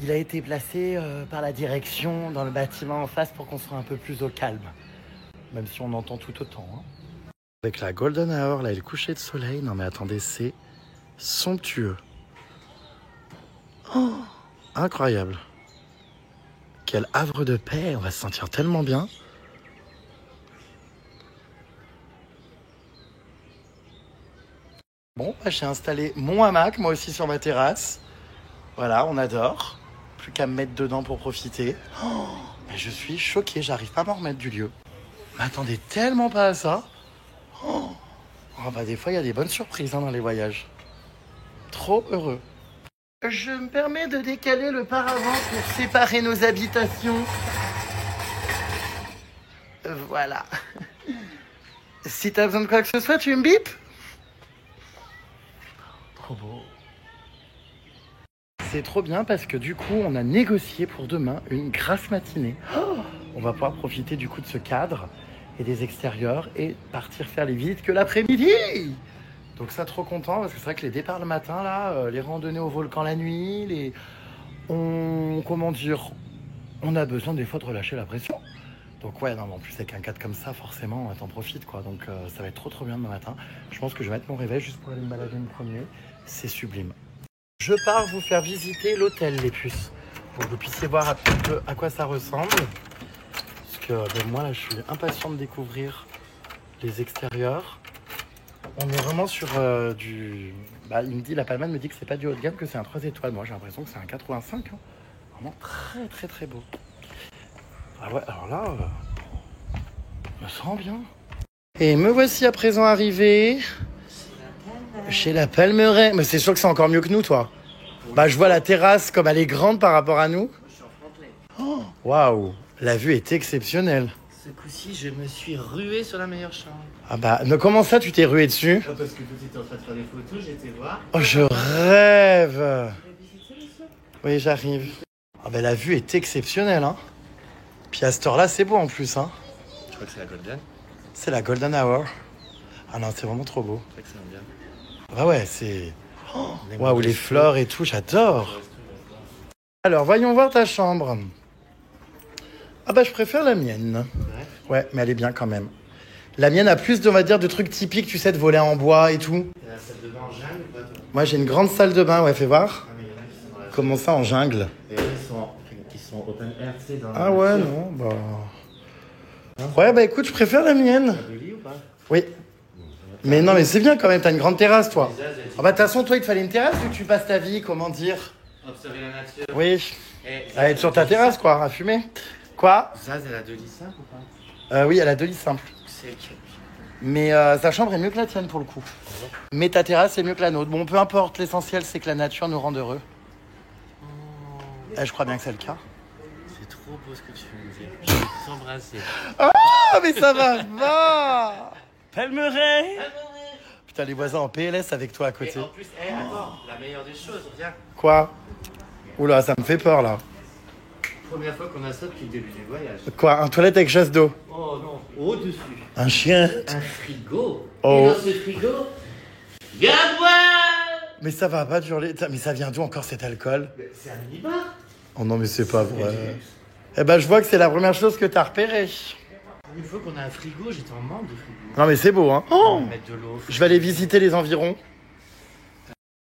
Il a été placé par la direction dans le bâtiment en face pour qu'on soit un peu plus au calme. Même si on entend tout autant. Hein. Avec la Golden Hour, là, et le coucher de soleil. Non mais attendez, c'est somptueux. Oh, incroyable. Quel havre de paix, on va se sentir tellement bien. Bon, bah, j'ai installé mon hamac, moi aussi sur ma terrasse. Voilà, on adore. Plus qu'à me mettre dedans pour profiter. Oh, mais je suis choqué, j'arrive pas à m'en remettre du lieu. Je m'attendais tellement pas à ça. Oh, bah, des fois, il y a des bonnes surprises hein, dans les voyages. Trop heureux. Je me permets de décaler le paravent pour séparer nos habitations. Voilà. Si t'as besoin de quoi que ce soit, tu me bipes. Trop beau. C'est trop bien parce que du coup, on a négocié pour demain une grasse matinée. Oh, on va pouvoir profiter du coup de ce cadre et des extérieurs et partir faire les visites que l'après-midi. Donc ça, trop content parce que c'est vrai que les départs le matin, là, les randonnées au volcan la nuit, comment dire, on a besoin des fois de relâcher la pression. Donc ouais, non, mais en plus avec un cadre comme ça, forcément, t'en profites quoi. Donc ça va être trop bien demain matin. Je pense que je vais mettre mon réveil juste pour aller me balader me promener. C'est sublime. Je pars vous faire visiter l'hôtel, les puces, pour que vous puissiez voir un petit peu à quoi ça ressemble. Parce que moi, là, je suis impatient de découvrir les extérieurs. On est vraiment sur du... Bah, il me dit, la Palma me dit que c'est pas du haut de gamme, que c'est un 3 étoiles. Moi, j'ai l'impression que c'est un 85. Hein. Vraiment très beau. Ah ouais, alors là, je me sens bien. Et me voici à présent arrivé chez la Palmeraie. Mais c'est sûr que c'est encore mieux que nous, toi. Bah, je vois la terrasse comme elle est grande par rapport à nous. Oh, waouh, la vue est exceptionnelle. Ce coup-ci, je me suis rué sur la meilleure chambre. Ah bah, mais comment ça, tu t'es rué dessus? Parce que tout était en train de faire des photos, j'étais voir. Oh, je rêve. Oui, j'arrive. Ah bah, la vue est exceptionnelle, hein. Puis à cette heure-là, c'est beau en plus, hein. Je crois que c'est la Golden. C'est la Golden Hour. Ah non, c'est vraiment trop beau. C'est vrai que c'est bien. Ah ouais, c'est... Waouh, les fleurs et tout, j'adore. Alors, voyons voir ta chambre. Ah bah, je préfère la mienne. Ouais, mais elle est bien quand même. La mienne a plus, on va dire, de trucs typiques, tu sais, de volets en bois et tout. T'as la salle de bain en jungle ou pas, toi? Moi, j'ai une grande salle de bain, ouais, fais voir. Ah, mais il y en a qui sont dans la... Comment ça, en jungle? Et ils sont open air, tu sais, dans la... Ah ouais, non, bah... Ouais, bah écoute, je préfère la mienne. T'as de lit ou pas? Oui. Mais non, mais c'est bien quand même, t'as une grande terrasse, toi. Ah bah, de toute façon, toi, il te fallait une terrasse vu que tu passes ta vie, comment dire? Observer la nature. Oui. Et À être sur ta terrasse, quoi, à fumer. Quoi? Zaz, elle a 2 lits simples ou pas? Oui, elle a 2 lits simples. C'est ok. Mais sa chambre est mieux que la tienne, pour le coup. Mais ta terrasse est mieux que la nôtre. Bon, peu importe, l'essentiel, c'est que la nature nous rende heureux. Je crois bien que c'est le cas. C'est trop beau ce que tu veux me dire. Je vais t'embrasser. Ah, mais ça va. Palmeraie. Putain, les voisins en PLS avec toi à côté. Et en plus, attends, la meilleure des choses, viens. Quoi? Oula, ça me fait peur, là. Première fois qu'on a ça depuis le début du voyage. Quoi? Un toilette avec chasse d'eau? Oh non, au-dessus. Un chien? Un frigo. Oh. Et dans ce frigo, viens boire. Mais ça va pas durer. Mais ça vient d'où encore cet alcool? C'est un mini-bar. Oh non, mais c'est pas vrai. Eh ben, je vois que c'est la première chose que t'as repérée. Une fois qu'on a un frigo, j'étais en manque de frigo. Non, mais c'est beau, hein. On va mettre de l'eau. Je vais aller visiter les environs.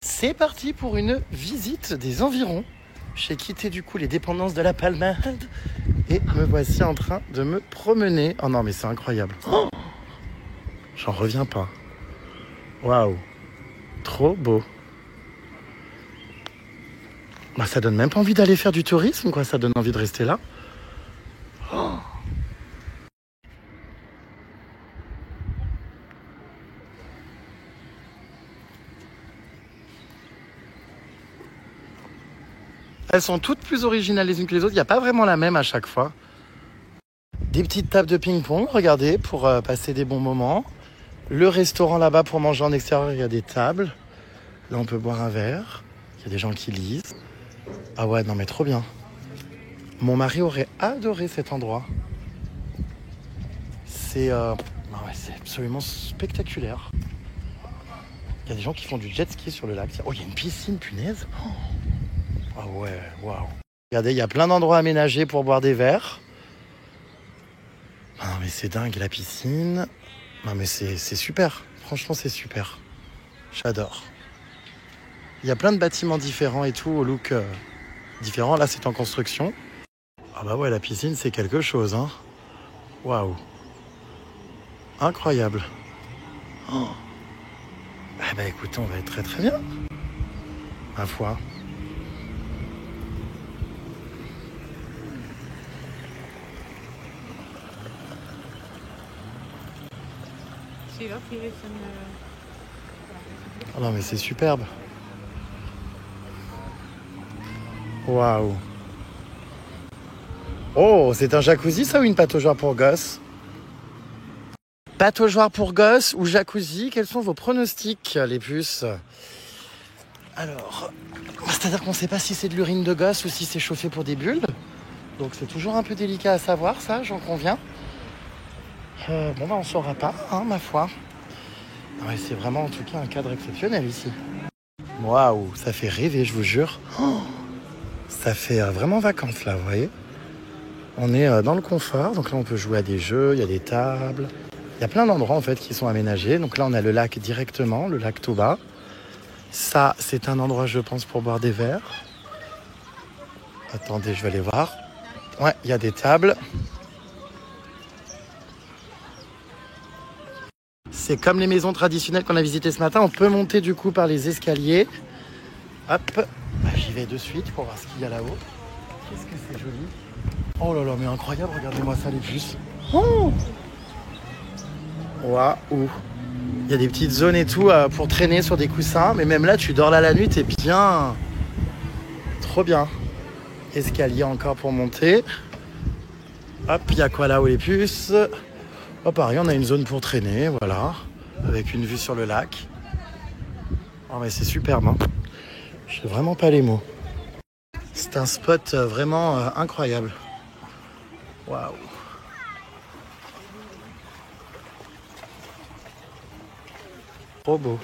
C'est parti pour une visite des environs. J'ai quitté du coup les dépendances de la Palmade et me voici en train de me promener. Oh non, mais c'est incroyable. Oh, j'en reviens pas. Waouh, trop beau. Bah, ça donne même pas envie d'aller faire du tourisme, quoi. Ça donne envie de rester là. Oh. Elles sont toutes plus originales les unes que les autres. Il n'y a pas vraiment la même à chaque fois. des petites tables de ping-pong, regardez, pour passer des bons moments. Le restaurant là-bas pour manger en extérieur, il y a des tables. Là, on peut boire un verre. Il y a des gens qui lisent. Ah ouais, non mais trop bien. Mon mari aurait adoré cet endroit. C'est absolument spectaculaire. Il y a des gens qui font du jet ski sur le lac. Oh, il y a une piscine, punaise. Ah ouais, waouh. Regardez, il y a plein d'endroits aménagés pour boire des verres. Ah non mais c'est dingue, la piscine. Non mais c'est super. Franchement, c'est super. J'adore. Il y a plein de bâtiments différents et tout, au look différent. Là, c'est en construction. Ah bah ouais, la piscine, c'est quelque chose, hein. Waouh. Incroyable. Oh. Ah bah écoutez, on va être très très bien. Ma foi. Oh non mais c'est superbe. Waouh. Oh, c'est un jacuzzi ça ou une pataugeoire pour gosses? Pataugeoire pour gosses ou jacuzzi, quels sont vos pronostics, les puces? Alors, c'est-à-dire qu'on ne sait pas si c'est de l'urine de gosse ou si c'est chauffé pour des bulles. Donc c'est toujours un peu délicat à savoir, ça, j'en conviens. Bon, bah on ne saura pas, hein, ma foi. Ouais, c'est vraiment en tout cas un cadre exceptionnel ici. Waouh, ça fait rêver, je vous jure. Oh, ça fait vraiment vacances là, vous voyez. On est dans le confort, donc là on peut jouer à des jeux, il y a des tables. Il y a plein d'endroits en fait qui sont aménagés. Donc là on a le lac directement, le lac tout bas. Ça, c'est un endroit, je pense, pour boire des verres. Attendez, je vais aller voir. Ouais, il y a des tables. C'est comme les maisons traditionnelles qu'on a visitées ce matin. On peut monter du coup par les escaliers. Hop, bah, j'y vais de suite pour voir ce qu'il y a là-haut. Qu'est-ce que c'est joli. Oh là là, mais incroyable, regardez-moi ça les puces. Oh, waouh. Il y a des petites zones et tout pour traîner sur des coussins. Mais même là, tu dors là la nuit, t'es bien. Trop bien. Escalier encore pour monter. Hop, il y a quoi là-haut les puces? Oh, pareil, on a une zone pour traîner, voilà. Avec une vue sur le lac. Oh, mais c'est superbe, hein. Je n'ai vraiment pas les mots. C'est un spot vraiment incroyable. Waouh. Trop beau.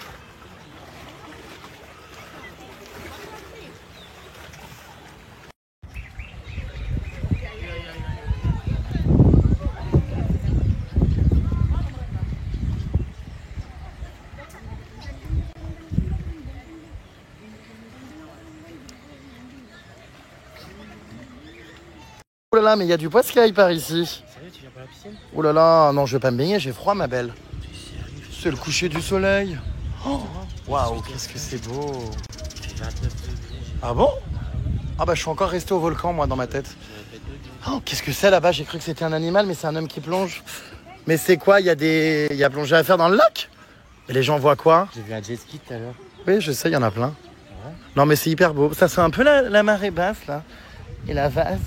Oh là là, mais il y a du poiscaille par ici. Sérieux, tu viens pas à la piscine? Oh là là, non, je vais pas me baigner, j'ai froid, ma belle. C'est le coucher du soleil. Oh, waouh, qu'est-ce que c'est beau. Il fait 29 degrés. Ah bon? Ah bah je suis encore resté au volcan, moi, dans ma tête. Oh, qu'est-ce que c'est là-bas? J'ai cru que c'était un animal, mais c'est un homme qui plonge. Mais c'est quoi? Il y a plongé à faire dans le lac? Et les gens voient quoi? J'ai vu un jet ski tout à l'heure. Oui, je sais, il y en a plein. Non, mais c'est hyper beau. Ça, c'est un peu la marée basse, là. Et la vase.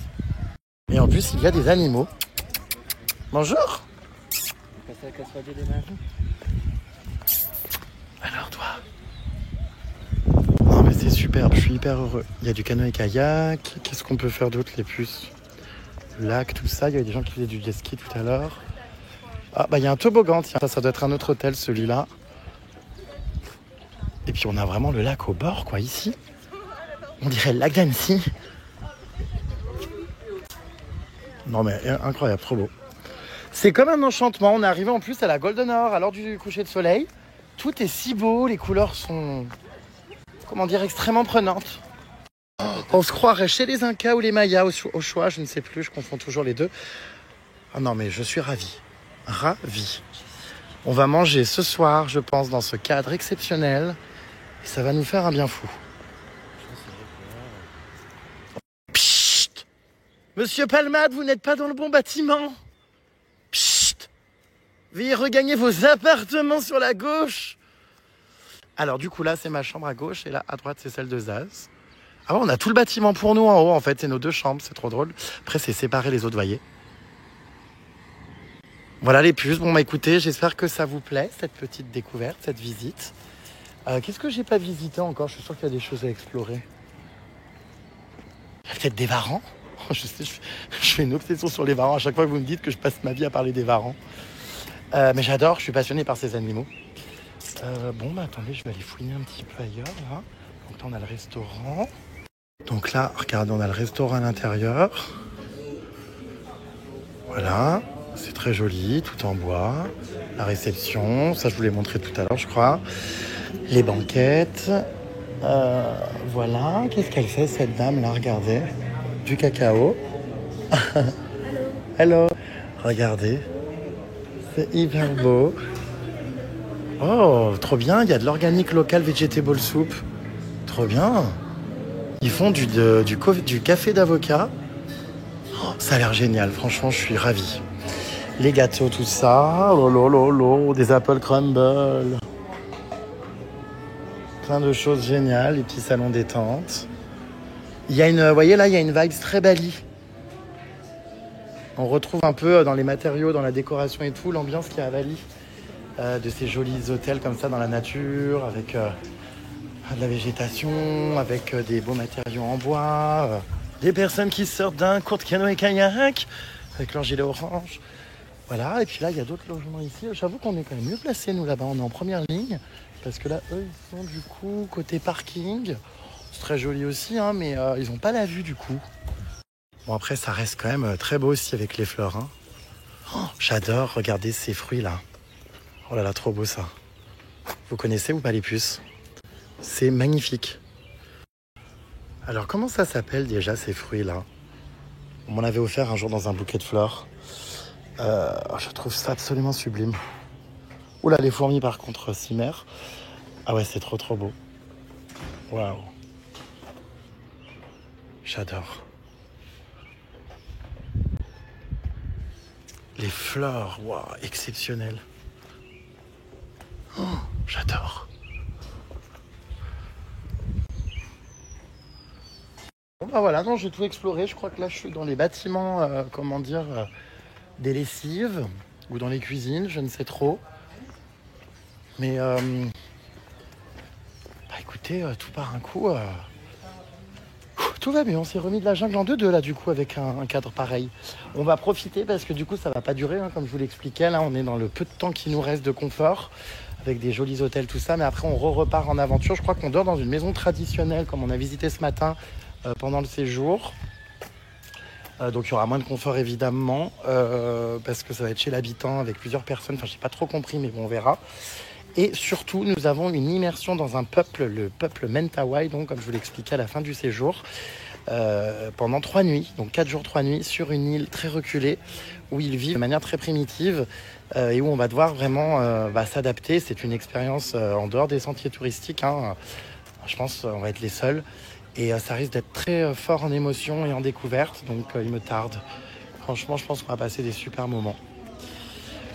Et en plus, il y a des animaux. Bonjour. Passer la casserole des démarches. Alors, toi. Non, mais c'est superbe. Je suis hyper heureux. Il y a du canoë-kayak. Qu'est-ce qu'on peut faire d'autre, les puces? Le lac, tout ça. Il y avait des gens qui faisaient du jet ski tout à l'heure. Ah, bah, il y a un toboggan. Tiens, ça doit être un autre hôtel, celui-là. Et puis, on a vraiment le lac au bord, quoi, ici. On dirait le lac d'Annecy. Non mais incroyable, trop beau. C'est comme un enchantement, on est arrivé en plus à la Golden Hour, à l'heure du coucher de soleil. Tout est si beau, les couleurs sont, comment dire, extrêmement prenantes. On se croirait chez les Incas ou les Mayas au choix, je ne sais plus, je confonds toujours les deux. Ah non mais je suis ravi, ravi. On va manger ce soir, je pense, dans ce cadre exceptionnel. Et ça va nous faire un bien fou. Monsieur Palmade, vous n'êtes pas dans le bon bâtiment. Psst. Veuillez regagner vos appartements sur la gauche. Alors du coup là c'est ma chambre à gauche et là à droite c'est celle de Zaz. Ah ouais, on a tout le bâtiment pour nous en haut en fait, c'est nos deux chambres, c'est trop drôle. Après c'est séparé les autres, voyez. Voilà les puces. Bon, bah écoutez, j'espère que ça vous plaît, cette petite découverte, cette visite. Qu'est-ce que j'ai pas visité encore? Je suis sûr qu'il y a des choses à explorer. Peut-être des varans. Je sais, je fais une obsession sur les varans. À chaque fois que vous me dites que je passe ma vie à parler des varans. Mais j'adore, je suis passionné par ces animaux. Bon, bah attendez, je vais aller fouiner un petit peu ailleurs, là. Donc là, on a le restaurant. Donc là, regardez, on a le restaurant à l'intérieur. Voilà, c'est très joli, tout en bois. La réception, ça je vous l'ai montré tout à l'heure, je crois. Les banquettes. Voilà, qu'est-ce qu'elle fait cette dame là, regardez. Du cacao. Hello. Regardez. C'est hyper beau. Oh, trop bien, il y a de l'organique local vegetable soup. Trop bien. Ils font du café d'avocat. Oh, ça a l'air génial, franchement, je suis ravi. Les gâteaux, tout ça. Oh lolo, des apple crumble. Plein de choses géniales, les petits salons détente. Il y a vous voyez là, il y a une vibe très Bali. On retrouve un peu dans les matériaux, dans la décoration et tout, l'ambiance qu'il y a à Bali. De ces jolis hôtels comme ça dans la nature, avec de la végétation, avec des beaux matériaux en bois, des personnes qui sortent d'un court de canoë-kayak avec leur gilet orange. Voilà, et puis là, il y a d'autres logements ici. J'avoue qu'on est quand même mieux placés, nous, là-bas. On est en première ligne, parce que là, eux, ils sont du coup côté parking. C'est très joli aussi, hein, mais ils n'ont pas la vue, du coup. Bon, après, ça reste quand même très beau aussi avec les fleurs. Hein. Oh, j'adore regarder ces fruits-là. Oh là là, trop beau ça. Vous connaissez ou pas les puces? C'est magnifique. Alors, comment ça s'appelle déjà ces fruits-là? On m'en avait offert un jour dans un bouquet de fleurs. Je trouve ça absolument sublime. Oula, les fourmis par contre, cimère. Ah ouais, c'est trop beau. Waouh. J'adore. Les fleurs, waouh, exceptionnelles. Oh, j'adore. Bon bah voilà, non, j'ai tout exploré. Je crois que là, je suis dans les bâtiments, des lessives ou dans les cuisines, je ne sais trop. Mais écoutez, tout par un coup, tout va bien. On s'est remis de la jungle en 2-2 là, du coup, avec un cadre pareil. On va profiter parce que du coup, ça va pas durer, hein, comme je vous l'expliquais. Là, on est dans le peu de temps qui nous reste de confort, avec des jolis hôtels, tout ça. Mais après, on repart en aventure. Je crois qu'on dort dans une maison traditionnelle, comme on a visité ce matin pendant le séjour. Donc il y aura moins de confort évidemment, parce que ça va être chez l'habitant avec plusieurs personnes. Enfin, j'ai pas trop compris, mais bon, on verra. Et surtout, nous avons une immersion dans un peuple, le peuple Mentawai, donc comme je vous l'expliquais à la fin du séjour, pendant 3 nuits, donc 4 jours, 3 nuits, sur une île très reculée, où ils vivent de manière très primitive, et où on va devoir vraiment s'adapter. C'est une expérience en dehors des sentiers touristiques, hein. Je pense qu'on va être les seuls. Et ça risque d'être très fort en émotion et en découverte, donc il me tarde. Franchement, je pense qu'on va passer des super moments.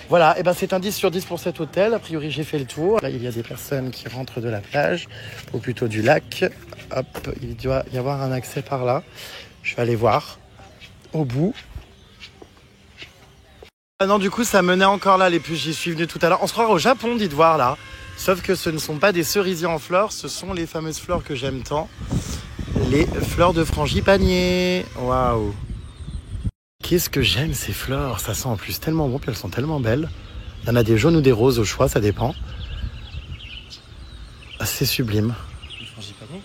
Voilà, et c'est un 10 sur 10 pour cet hôtel. A priori, j'ai fait le tour. Là, il y a des personnes qui rentrent de la plage, ou plutôt du lac. Hop, il doit y avoir un accès par là. Je vais aller voir au bout. Ah non, du coup, ça menait encore là, les puces. J'y suis venu tout à l'heure. On se croirait au Japon, dites voir là. Sauf que ce ne sont pas des cerisiers en fleurs, ce sont les fameuses fleurs que j'aime tant. Les fleurs de frangipanier. Waouh. Qu'est-ce que j'aime ces fleurs. Ça sent en plus tellement bon, puis elles sont tellement belles. Il y en a des jaunes ou des roses au choix, ça dépend. C'est sublime. Le frangipanier ?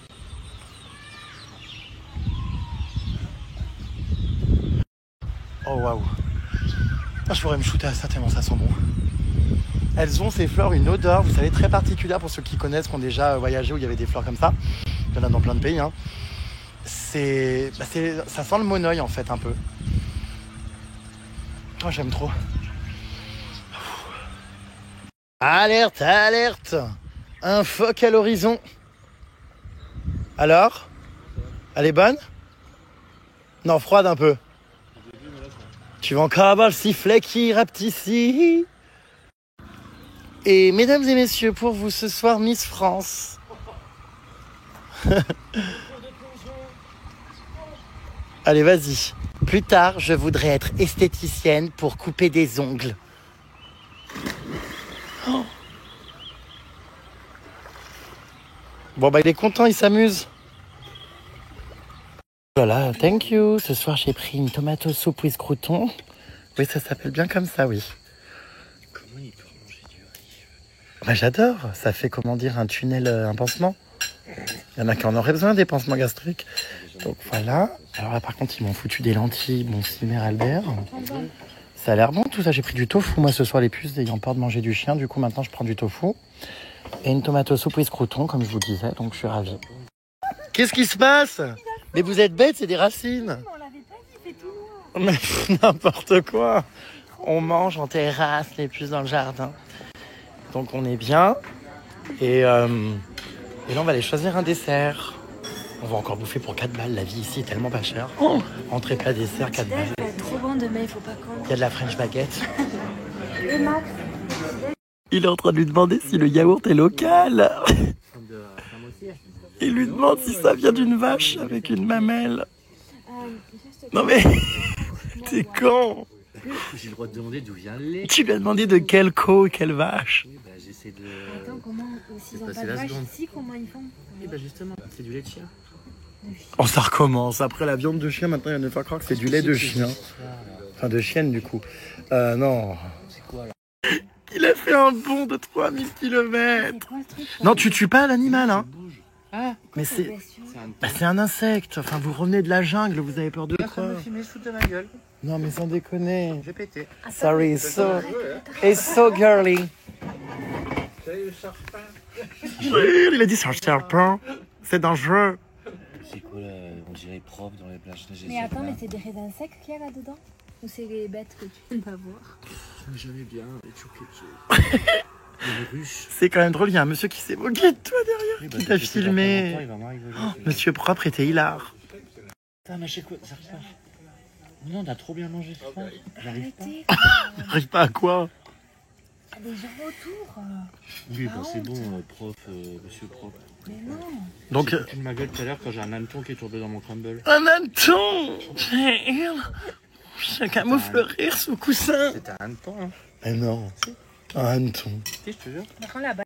Oh waouh. Je pourrais me shooter à ça tellement ça sent bon. Elles ont ces fleurs une odeur, vous savez, très particulière pour ceux qui connaissent, qui ont déjà voyagé où il y avait des fleurs comme ça. Il y en a dans plein de pays, hein. Ça sent le monoeil en fait un peu. Oh, j'aime trop. Alerte, alerte. Un phoque à l'horizon. Alors ? Elle est bonne ? Non, froide un peu. Tu vas encore avoir le sifflet qui rappe ici. Et mesdames et messieurs, pour vous ce soir, Miss France. Allez, vas-y. Plus tard, je voudrais être esthéticienne pour couper des ongles. Oh. Bon bah il est content, il s'amuse. Voilà, thank you. Ce soir j'ai pris une tomato soup with crouton. Oui, ça s'appelle bien comme ça, oui. Comment il peut manger du riz? Bah j'adore, ça fait comment dire un tunnel, un pansement. Il y en a qui en auraient besoin des pansements gastriques. Donc voilà. Alors là par contre ils m'ont foutu des lentilles, bon Cimer Albert. Ça a l'air bon tout ça, j'ai pris du tofu moi ce soir les puces ayant peur de manger du chien. Du coup maintenant je prends du tofu. Et une tomato soup with crouton comme je vous disais, donc je suis ravi. Qu'est-ce qui se passe? Mais vous êtes bêtes, c'est des racines. On l'avait pas dit, il fait tout noir. Mais n'importe quoi. On mange en terrasse, les puces dans le jardin. Donc on est bien. Et là on va aller choisir un dessert. On va encore bouffer pour 4 balles. La vie ici est tellement pas chère. Oh, entrée plat dessert, 4 balles. Trop bon demain, il faut pas qu'on. Il y a de la French baguette. Et Max. Il est en train de lui demander si le yaourt est local. Il lui demande si ça vient d'une vache avec une mamelle. Non mais, t'es con. J'ai le droit de demander d'où vient le lait. Tu lui as demandé de quelle co, quelle vache. Oui, bah j'essaie de... Attends, comment, s'ils ont passer pas de la vache seconde. ici, comment ils font? Oui, bah justement, c'est du lait de chien. Oh, ça recommence. Après la viande de chien, maintenant il y en a faire croire que c'est du lait de chien. Enfin, de chienne du coup. Non. C'est quoi là? Il a fait un bond de 3000 km. C'est quoi ce truc? Non, tu tues pas l'animal, hein. Ah, Mais Cette c'est... blessure. c'est un... Bah, c'est un insecte. Enfin, vous revenez de la jungle, vous avez peur de Il est en train de quoi? me filmer, se foutre de ma gueule. Non, mais sans déconner. J'ai pété. Sorry, it's so girly. Salut le charpin. Il a dit c'est un serpent. C'est dangereux. C'est quoi là? On dirait prof dans les plages neiges. Mais attends, mais c'est des raisins secs qu'il y a là-dedans? Ou c'est les bêtes que tu viens de pas voir? J'aimais bien les chouquettes. Les ruches. C'est quand même drôle, il y a un monsieur qui s'est moqué de toi derrière, Oui, bah, qui t'a ça fait filmé. pas longtemps, il va m'en rigoler. Monsieur propre était hilar. Putain, mais j'ai quoi? Ça repart. Non, on a trop bien mangé ce soir. J'arrive pas. Arrêtez, J'arrive pas à quoi? il y a des gens autour. Oui, bah c'est bon, prof, monsieur prof. Mais non. Donc, J'ai foutu de ma gueule tout à l'heure quand j'ai un hanneton qui est tombé dans mon crumble. un hanneton. Chacun camoufle rire sous coussin. C'était un hanneton, hein. Mais non, un hanneton. Si, je te jure. Par contre, là-bas.